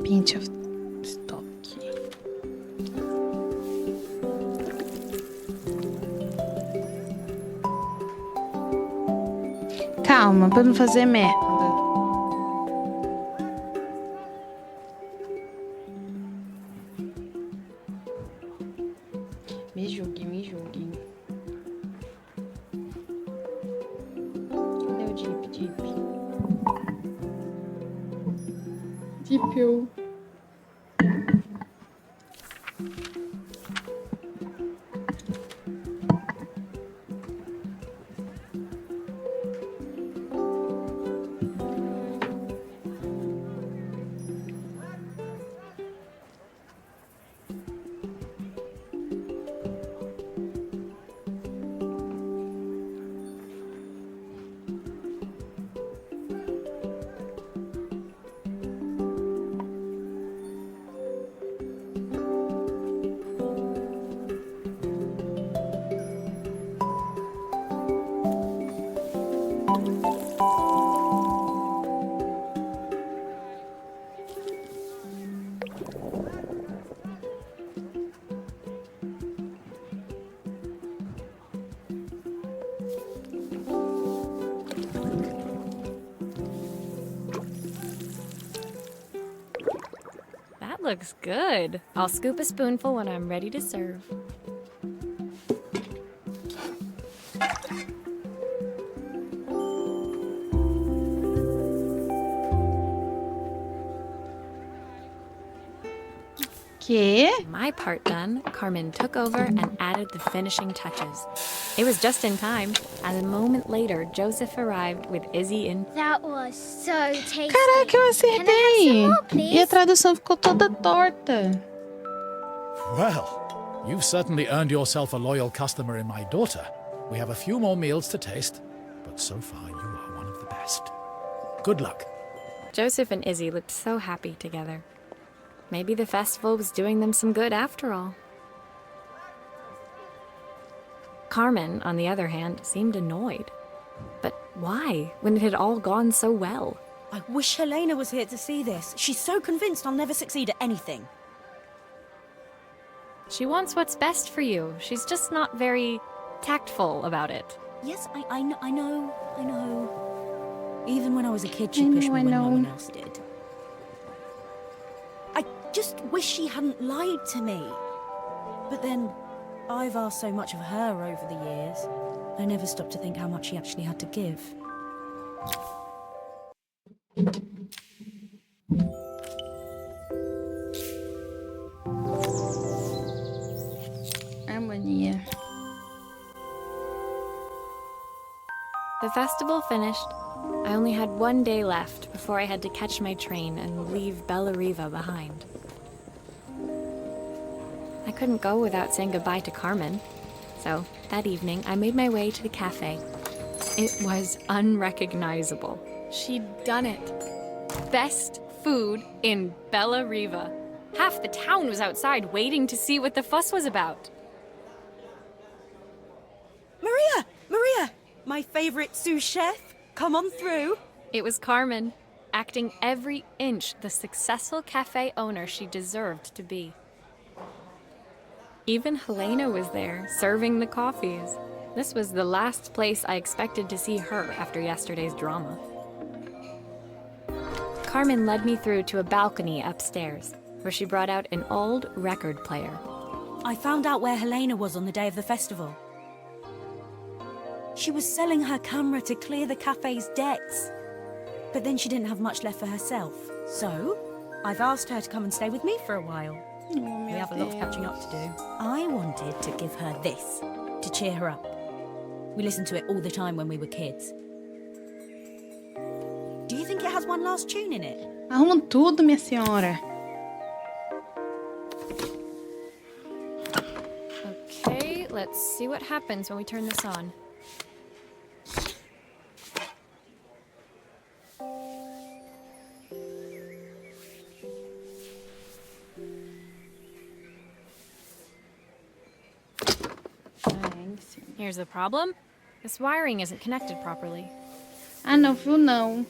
Pinch of stock. Calma, pra não fazer merda. Me julgue, me julgue. Cadê o dip, dip? Dip. That looks good. I'll scoop a spoonful when I'm ready to serve. Que? My part done, Carmen took over and added the finishing touches. It was just in time, as a moment later, Joseph arrived with Izzy in. That was so tasty. Caraca, eu Can I have acertei! some more, E a please? tradução ficou toda torta. Well, you've certainly earned yourself a loyal customer in my daughter. We have a few more meals to taste, but so far you are one of the best. Good luck. Joseph and Izzy looked so happy together. Maybe the festival was doing them some good after all. Carmen, on the other hand, seemed annoyed. But why, when it had all gone so well? I wish Helena was here to see this. She's so convinced I'll never succeed at anything. She wants what's best for you. She's just not very tactful about it. Yes, I know. Even when I was a kid, she pushed me when no one else did. I just wish she hadn't lied to me. But then, I've asked so much of her over the years. I never stopped to think how much she actually had to give. Harmonia. The festival finished. I only had one day left before I had to catch my train and leave Bella Riva behind. I couldn't go without saying goodbye to Carmen. So, that evening, I made my way to the cafe. It was unrecognizable. She'd done it. Best food in Bella Riva. Half the town was outside waiting to see what the fuss was about. Maria! My favorite sous chef. Come on through. It was Carmen, acting every inch the successful cafe owner she deserved to be. Even Helena was there, serving the coffees. This was the last place I expected to see her after yesterday's drama. Carmen led me through to a balcony upstairs, where she brought out an old record player. I found out where Helena was on the day of the festival. She was selling her camera to clear the cafe's debts. But then she didn't have much left for herself. So, I've asked her to come and stay with me for a while. We have a lot of catching up to do. I wanted to give her this, to cheer her up. We listened to it all the time when we were kids. Do you think it has one last tune in it? Arruma tudo, minha senhora. Let's see what happens when we turn this on. Here's the problem. This wiring isn't connected properly. Ah, não, fio não.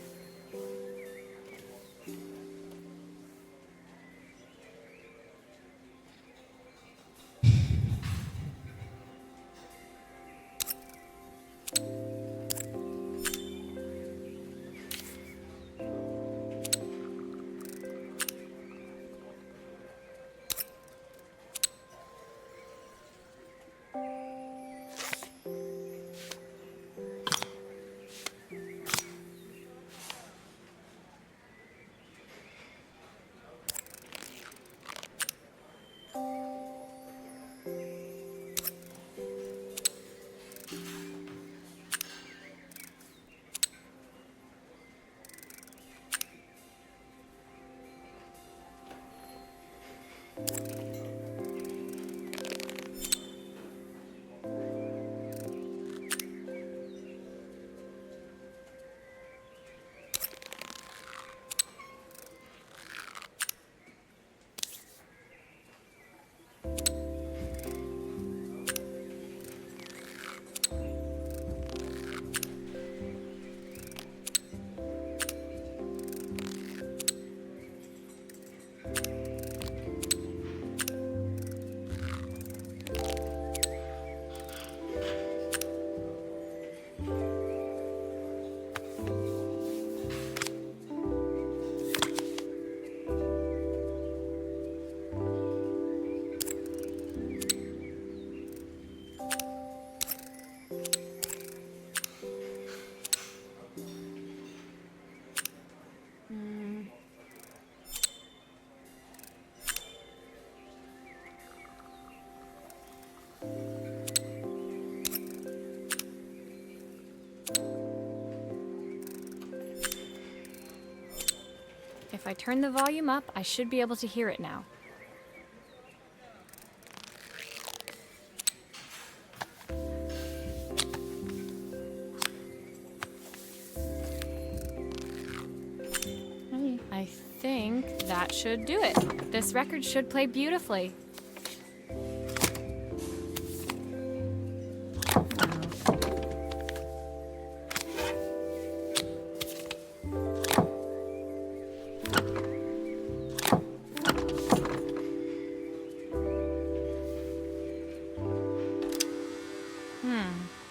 If I turn the volume up, I should be able to hear it now. I think that should do it. This record should play beautifully.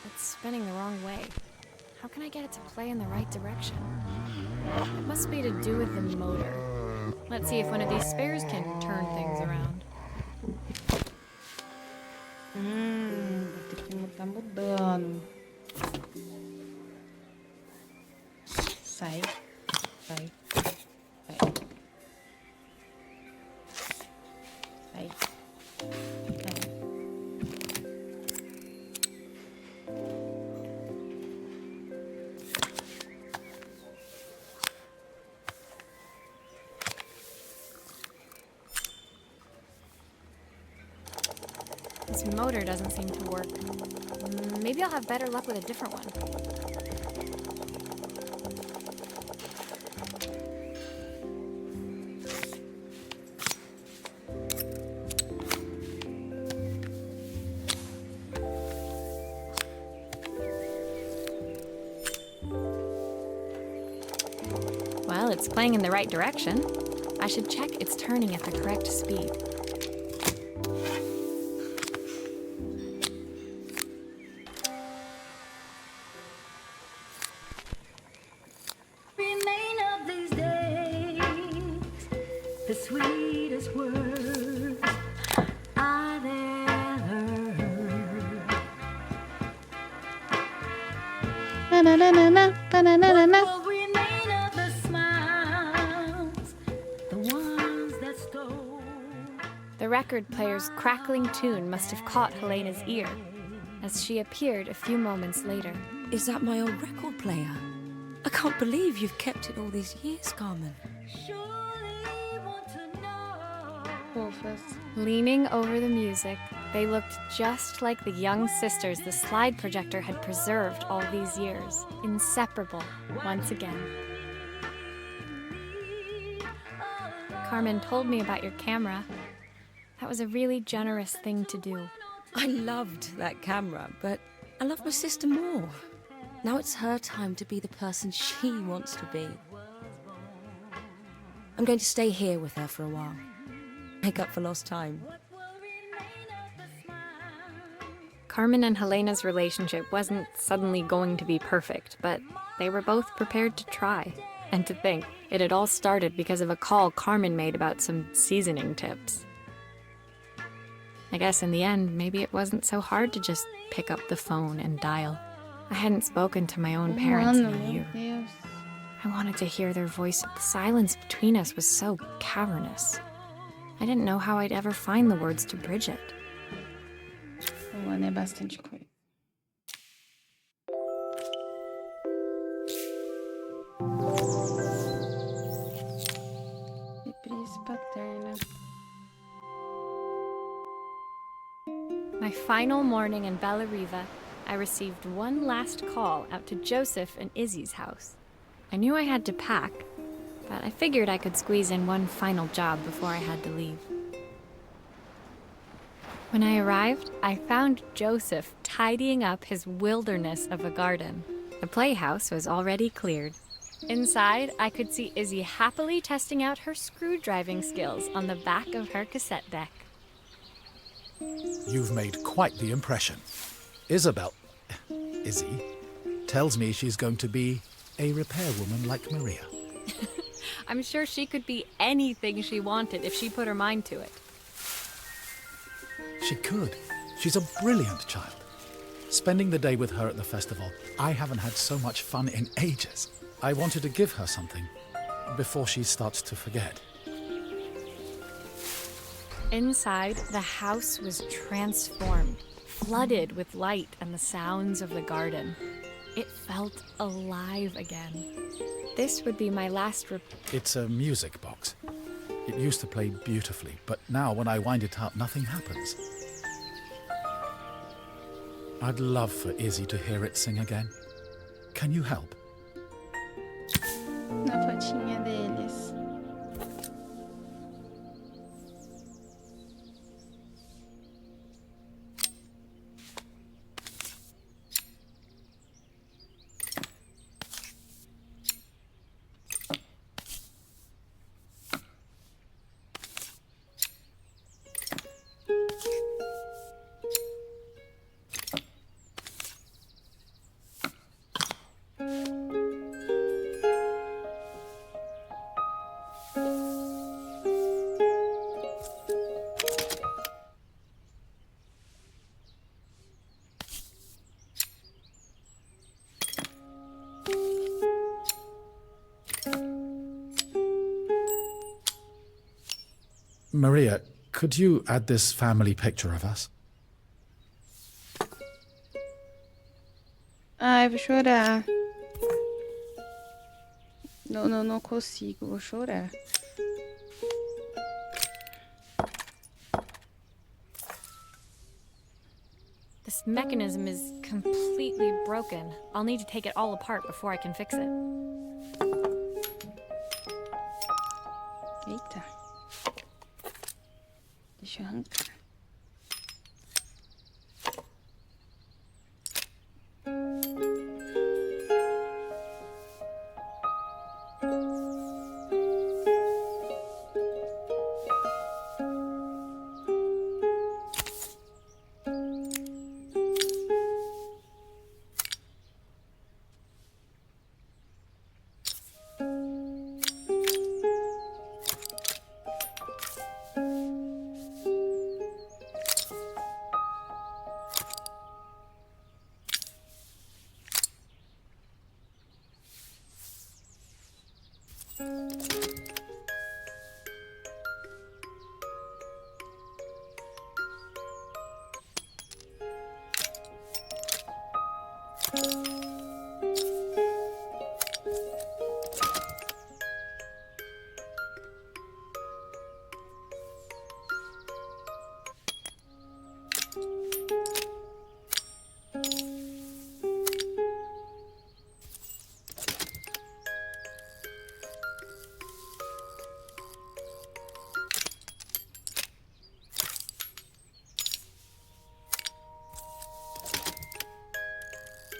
It's spinning the wrong way. How can I get it to play in the right direction? It must be to do with the motor. Let's see if one of these spares can turn things around. Vou ter que tá mudando. Sai. Sai. Sai. Sai. This motor doesn't seem to work. Maybe I'll have better luck with a different one. Well, it's playing in the right direction. I should check it's turning at the correct speed. The sweetest words I've ever heard. Banana, banana. What will remain of the smiles, the ones that stole? The record player's crackling tune must have caught Helena's ear, as she appeared a few moments later. Is that my old record player? I can't believe you've kept it all these years, Carmen. Surely want to know. Fofas. Leaning over the music, They looked just like the young sisters the slide projector had preserved all these years, inseparable once again. Carmen told me about your camera. That was a really generous thing to do. I loved that camera, but I love my sister more. Now it's her time to be the person she wants to be. I'm going to stay here with her for a while. Make up for lost time. Carmen and Helena's relationship wasn't suddenly going to be perfect, but they were both prepared to try. And to think, it had all started because of a call Carmen made about some seasoning tips. I guess in the end, maybe it wasn't so hard to just pick up the phone and dial. I hadn't spoken to my own parents in a year. I wanted to hear their voice. The silence between us was so cavernous. I didn't know how I'd ever find the words to bridge it. O ano é bastante coisa. Reprise paterna. My final morning in Bellariva, I received one last call out to Joseph and Izzy's house. I knew I had to pack, but I figured I could squeeze in one final job before I had to leave. When I arrived, I found Joseph tidying up his wilderness of a garden. The playhouse was already cleared. Inside, I could see Izzy happily testing out her screw-driving skills on the back of her cassette deck. You've made quite the impression. Izzy, tells me she's going to be a repairwoman like Maria. I'm sure she could be anything she wanted if she put her mind to it. She could. She's a brilliant child. Spending the day with her at the festival, I haven't had so much fun in ages. I wanted to give her something before she starts to forget. Inside, the house was transformed, flooded with light and the sounds of the garden. It felt alive again. This would be my last It's a music box. It used to play beautifully, but now when I wind it up, nothing happens. I'd love for Izzy to hear it sing again. Can you help? Na fotinha deles. Maria, could you add this family picture of us? Ai, vou chorar. Não consigo, vou chorar. This mechanism is completely broken. I'll need to take it all apart before I can fix it. Eita. Deixa eu arrancar.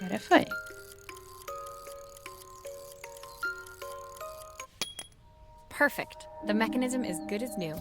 Agora foi. Perfect. The mechanism is good as new.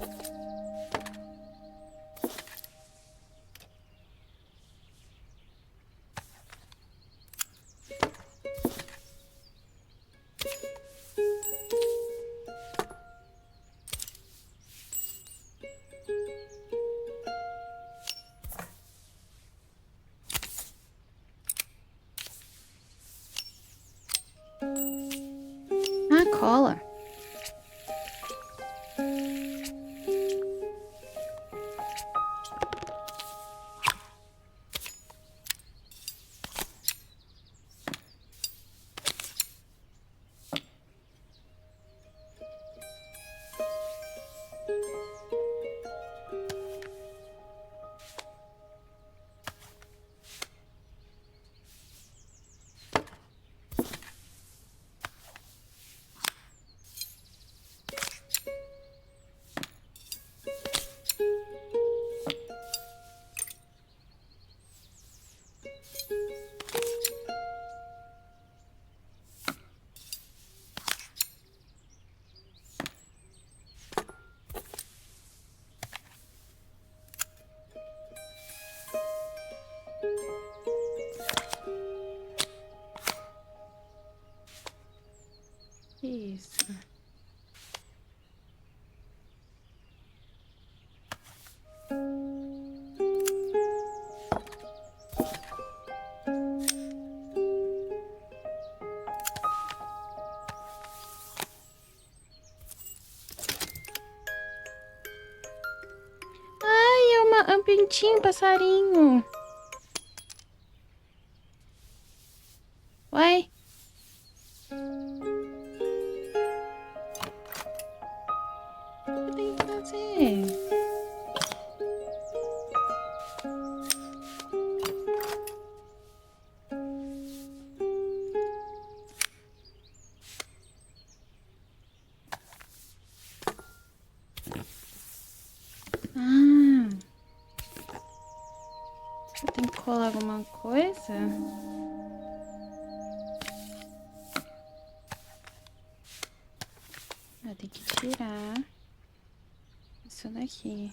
Ah, cola. Isso. Ai, é um pintinho, passarinho. Uai. O que eu tenho que fazer? Ah. Eu tenho que colar alguma coisa? Eu tenho que tirar isso daqui.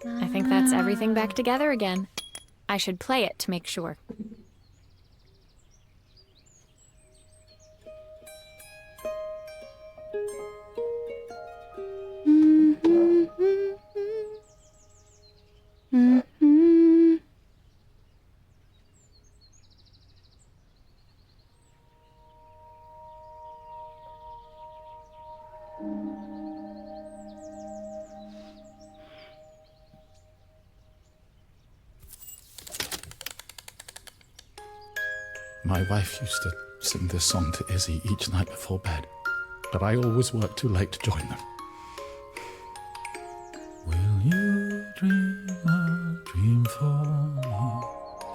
I think that's everything back together again. I should play it to make sure. My wife used to sing this song to Izzy each night before bed, but I always worked too late to join them. Will you dream a dream for me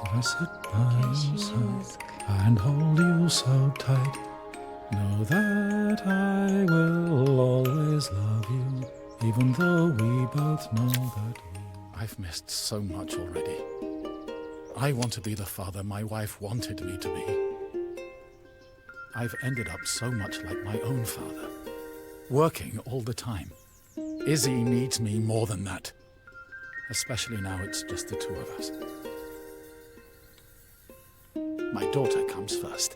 if I sit by your side and hold you so tight? Know that I will always love you, even though we both know that I've missed so much already. I want to be the father my wife wanted me to be. I've ended up so much like my own father, working all the time. Izzy needs me more than that, especially now it's just the two of us. My daughter comes first.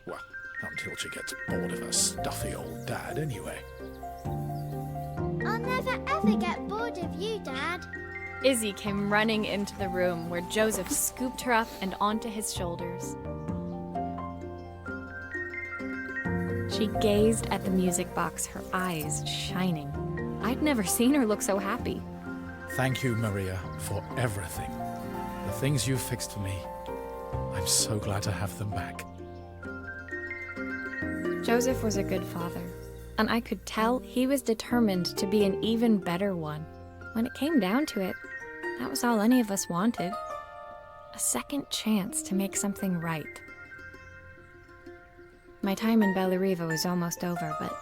Well, Until she gets bored of her stuffy old dad anyway. I'll never ever get bored of you, Dad. Izzy came running into the room where Joseph scooped her up and onto his shoulders. She gazed at the music box, her eyes shining. I'd never seen her look so happy. Thank you, Maria, for everything. The things you fixed for me. I'm so glad to have them back. Joseph was a good father, and I could tell he was determined to be an even better one. When it came down to it, that was all any of us wanted. A second chance to make something right. My time in Bellariva was almost over, but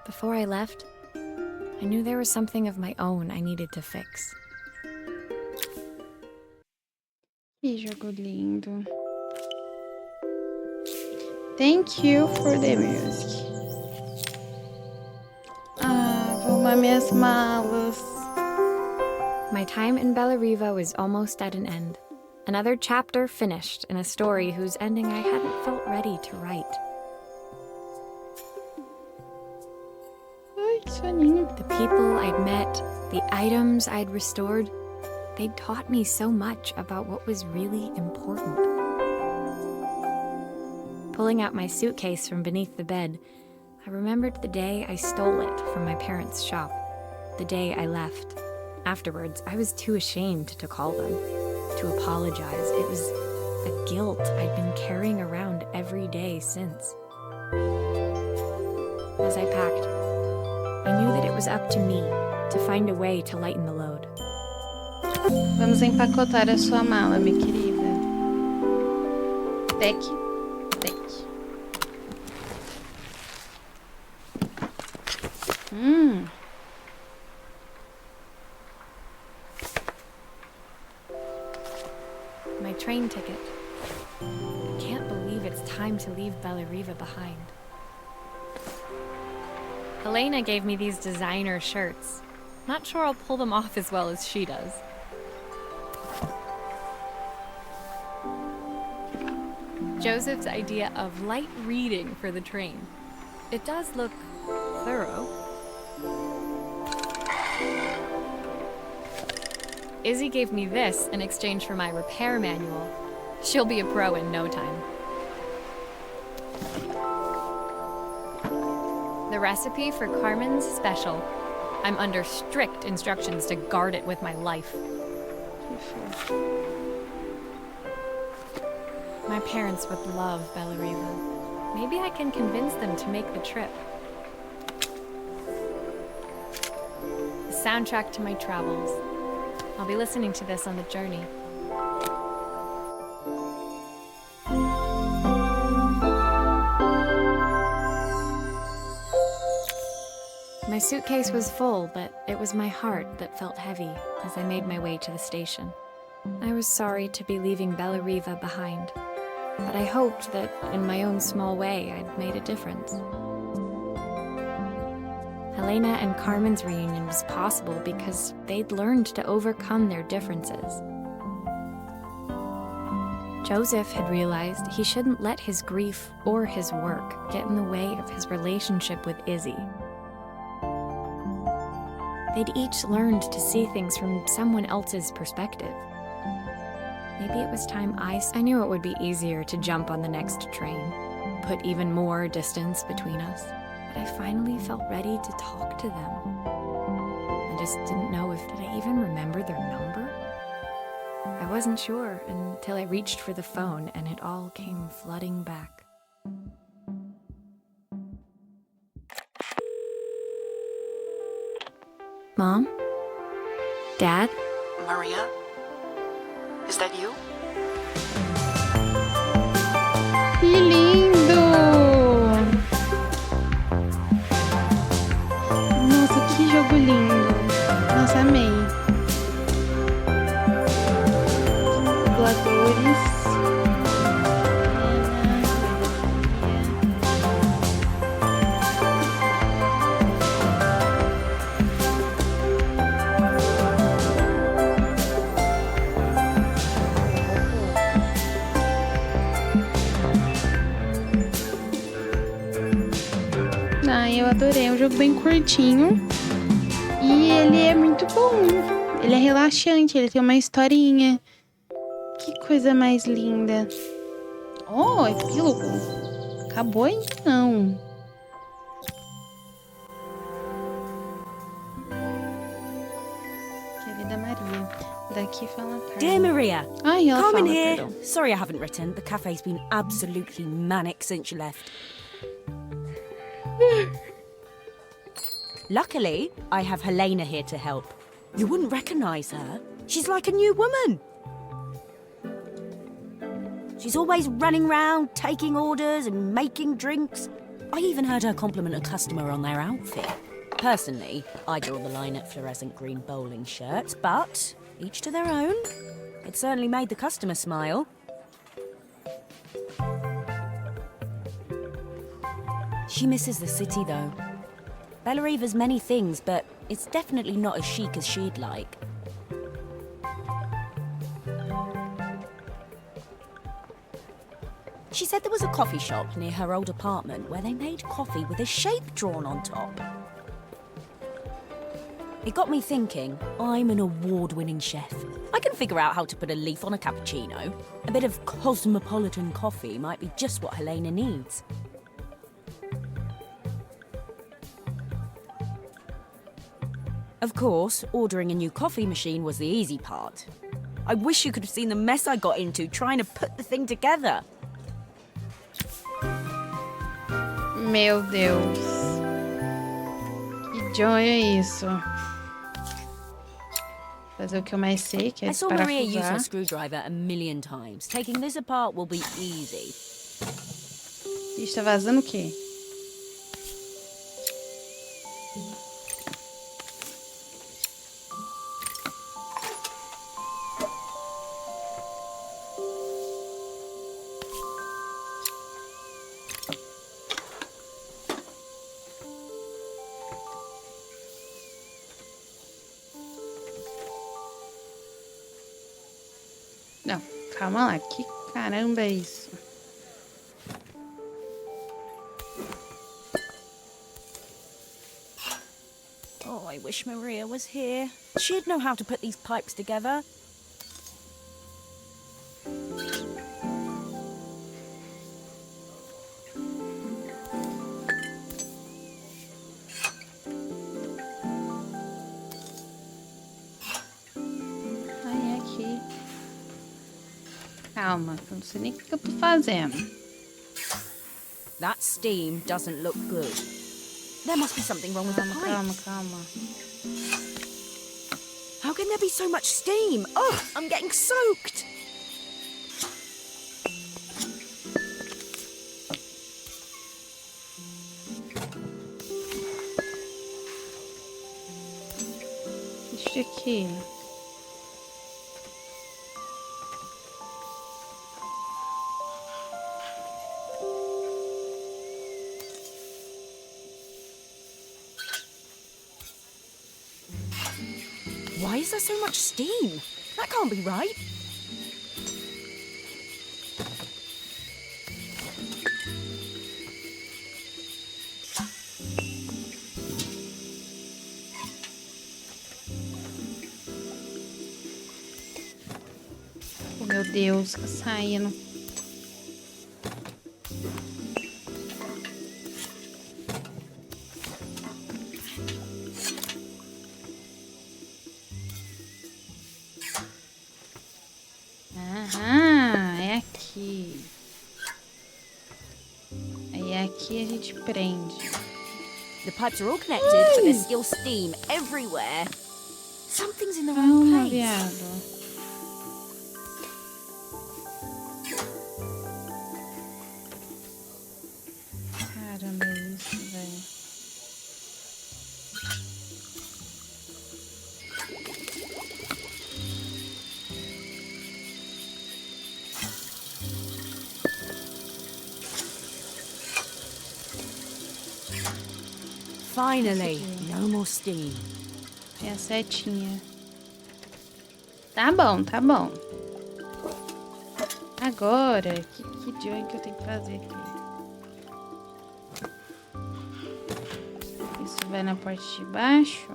before I left, I knew there was something of my own I needed to fix. Que jogo lindo. Thank you for the music. Vou arrumar minhas malas. My time in Bellariva was almost at an end. Another chapter finished in a story whose ending I hadn't felt ready to write. Ai, que soninho. The people I'd met, the items I'd restored, they'd taught me so much about what was really important. Pulling out my suitcase from beneath the bed, I remembered the day I stole it from my parents' shop, the day I left. Afterwards, I was too ashamed to call them, to apologize. It was a guilt I'd been carrying around every day since. As I packed, I knew that it was up to me to find a way to lighten the load. Vamos empacotar a sua mala, minha querida. Deck. My train ticket. I can't believe it's time to leave Bellariva behind. Helena gave me these designer shirts. Not sure I'll pull them off as well as she does. Joseph's idea of light reading for the train. It does look thorough. Izzy gave me this in exchange for my repair manual. She'll be a pro in no time. The recipe for Carmen's special. I'm under strict instructions to guard it with my life. My parents would love Bellariva. Maybe I can convince them to make the trip. The soundtrack to my travels. I'll be listening to this on the journey. My suitcase was full, but it was my heart that felt heavy as I made my way to the station. I was sorry to be leaving Bellariva behind, but I hoped that in my own small way I'd made a difference. Helena and Carmen's reunion was possible because they'd learned to overcome their differences. Joseph had realized he shouldn't let his grief or his work get in the way of his relationship with Izzy. They'd each learned to see things from someone else's perspective. Maybe it was time I knew it would be easier to jump on the next train, put even more distance between us. But I finally felt ready to talk to them. I just didn't know did I even remember their number? I wasn't sure until I reached for the phone and it all came flooding back. Mom? Dad? Maria? Is that you? Que lindo! Nossa, que jogo lindo! Nossa, amei. Dubladores. eu adorei. É um jogo bem curtinho. E ele é muito bom. Ele é relaxante, ele tem uma historinha. Que coisa mais linda. Oh, epílogo. Acabou ainda não. Querida Maria. Daqui fala Carla. Dear Maria, Ai, ela come fala, in here. perdão. Sorry I haven't written. The cafe's been absolutely manic since you left. Luckily, I have Helena here to help. You wouldn't recognise her. She's like a new woman. She's always running round, taking orders and making drinks. I even heard her compliment a customer on their outfit. Personally, I draw the line at fluorescent green bowling shirts, but each to their own. It certainly made the customer smile. She misses the city, though. Bellariva's many things, but it's definitely not as chic as she'd like. She said there was a coffee shop near her old apartment where they made coffee with a shape drawn on top. It got me thinking, I'm an award-winning chef. I can figure out how to put a leaf on a cappuccino. A bit of cosmopolitan coffee might be just what Helena needs. Of course, ordering a new coffee machine was the easy part. I wish you could have seen the mess I got into trying to put the thing together. Meu Deus. Que joia é isso? Fazer o que eu mais sei, que é I saw Maria use her desparafusar. screwdriver a million times. Taking this apart will be easy. Ixi, tá vazando o quê? Não, calma lá. Que caramba é isso? Oh, I wish Maria was here. She'd know how to put these pipes together. Ai, é aqui. Calma, eu não sei nem o que eu tô fazendo. That steam doesn't look good. There must be something wrong with the Calma, pipes. calma, calma. How can there be so much steam? Oh, I'm getting soaked. Isso aqui. Why is there so much steam? That can't be right. Oh, meu Deus, tá saindo. Ah, é aqui. Aí aqui a gente prende. The pipes are all connected, but there's still steam everywhere. Something's in the wrong Calma, place. viado. Caramba, é isso, velho. Finally, no more steam. É a setinha. Tá bom, tá bom. Agora, que jogo que eu tenho que fazer aqui? vai na parte de baixo.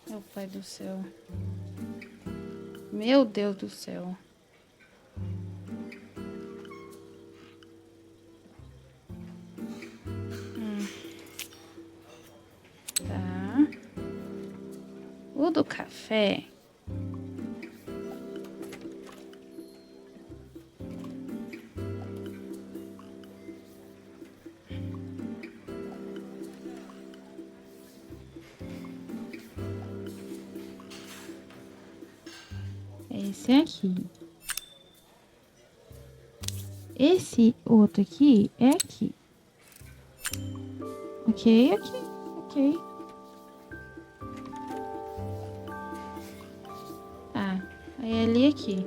Meu pai do céu. Meu Deus do céu. Tá. O do café. Esse aqui. Esse outro aqui é aqui. Ok, ok, ok. Tá, aí é ali aqui.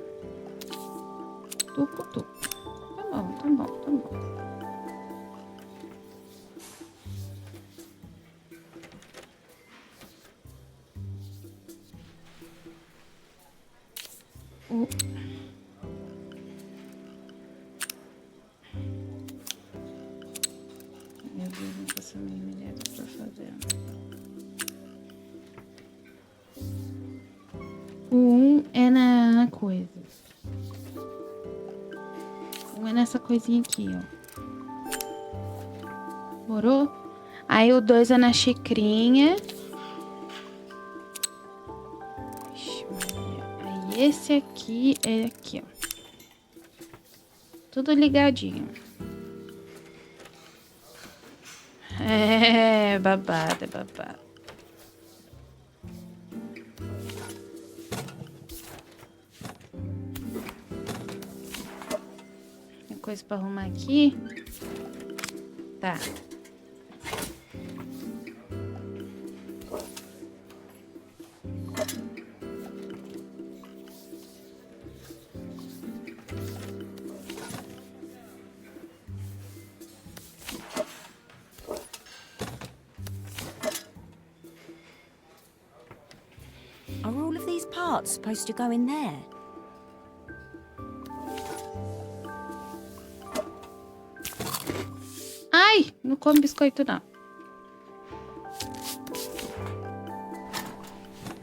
Tuco, tuco. Tá bom, tá bom, tá bom. Meu Deus, não faço a mínima ideia do que eu tô fazendo. O 1 é na coisa. O 1 é nessa coisinha aqui, ó. Morou? Aí o 2 é na xicrinha. Ixi, Maria. Aí esse aqui é aqui, ó. Tudo ligadinho. É babado, é babado. Tem coisa pra arrumar aqui? Tá. Are all of these parts supposed to go in there? Ai, não come biscoito, não.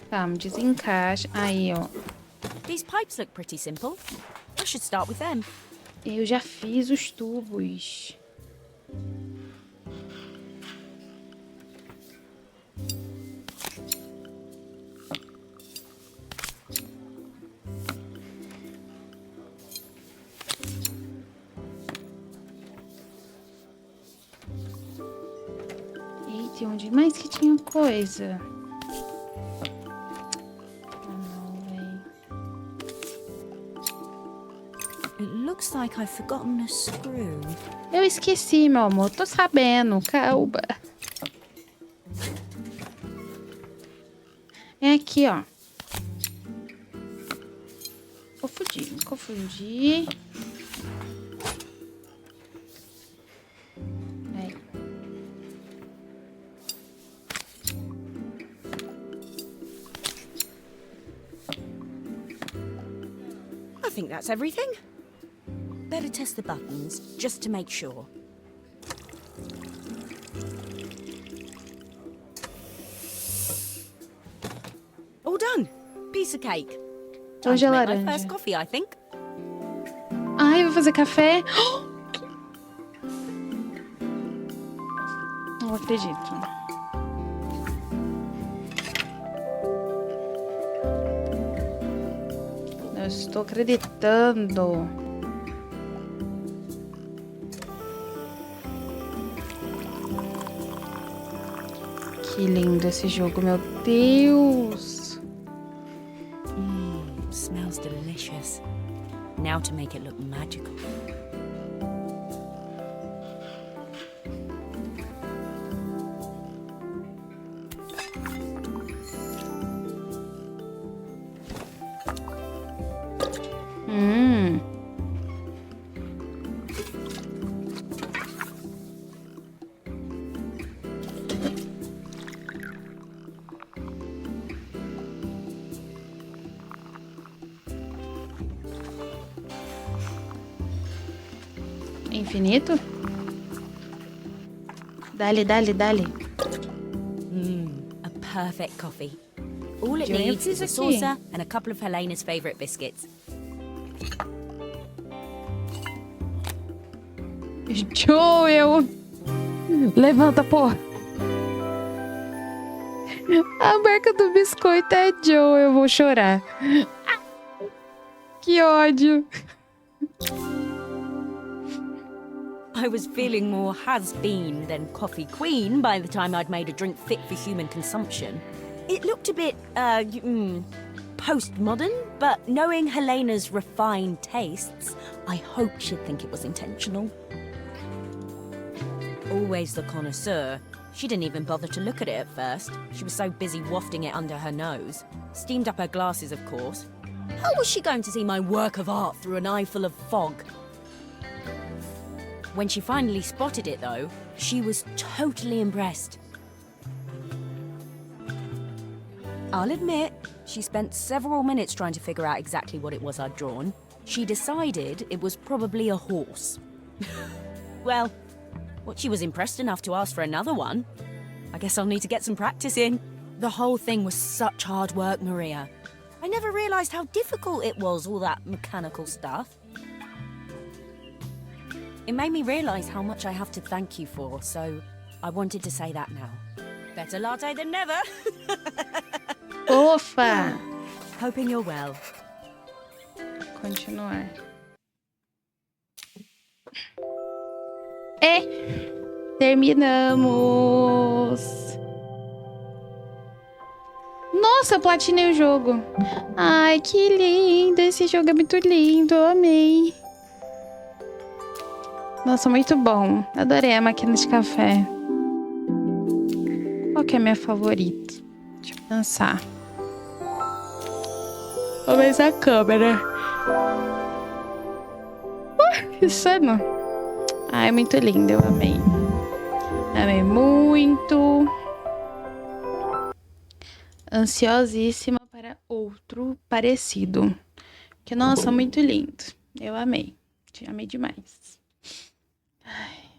Tá, me desencaixa. Aí, ó. These pipes look pretty simple. I should start with them. Eu já fiz os tubos. Eita, onde mais que tinha coisa? It looks like I've forgotten a screw. Eu esqueci, meu amor. Tô sabendo. Calma. É aqui, ó. Confundi, confundi. Aí. I think that's everything. Better test the buttons, just to make sure. All done. Piece of cake. Time Hoje é to make my laranja. first coffee, I think. Ai, eu vou fazer café. Não acredito. Não estou acreditando. Que lindo esse jogo, meu Deus. Smells delicious. Now to make it look magical. Infinito? Dale, dale, dale. A perfect coffee. All it Gente, needs is a isso aqui. saucer and a couple of Helena's favourite biscuits. Joel! Levanta, porra. A marca do biscoito é Joe, eu vou chorar. Que ódio. I was feeling more has-been than coffee queen by the time I'd made a drink fit for human consumption. It looked a bit, postmodern, but knowing Helena's refined tastes, I hope she'd think it was intentional. Always the connoisseur, she didn't even bother to look at it at first. She was so busy wafting it under her nose. Steamed up her glasses, of course. How was she going to see my work of art through an eye full of fog? When she finally spotted it, though, she was totally impressed. I'll admit, she spent several minutes trying to figure out exactly what it was I'd drawn. She decided it was probably a horse. Well, she was impressed enough to ask for another one. I guess I'll need to get some practice in. The whole thing was such hard work, Maria. I never realised how difficult it was, all that mechanical stuff. It made me realise how much I have to thank you for, so I wanted to say that now. Better latte than never. Ufa! Hoping you're well. Continuar. E terminamos. Nossa, eu platinei o jogo. Ai, que lindo. Esse jogo é muito lindo. Eu amei. Nossa, muito bom. Adorei a máquina de café. Qual que é a minha favorita? Deixa eu pensar. Talvez a câmera. Que sono. Ai, muito lindo. Eu amei. Amei muito. Ansiosíssima para outro parecido. Que, nossa, muito lindo. Eu amei. Te amei demais. Ai.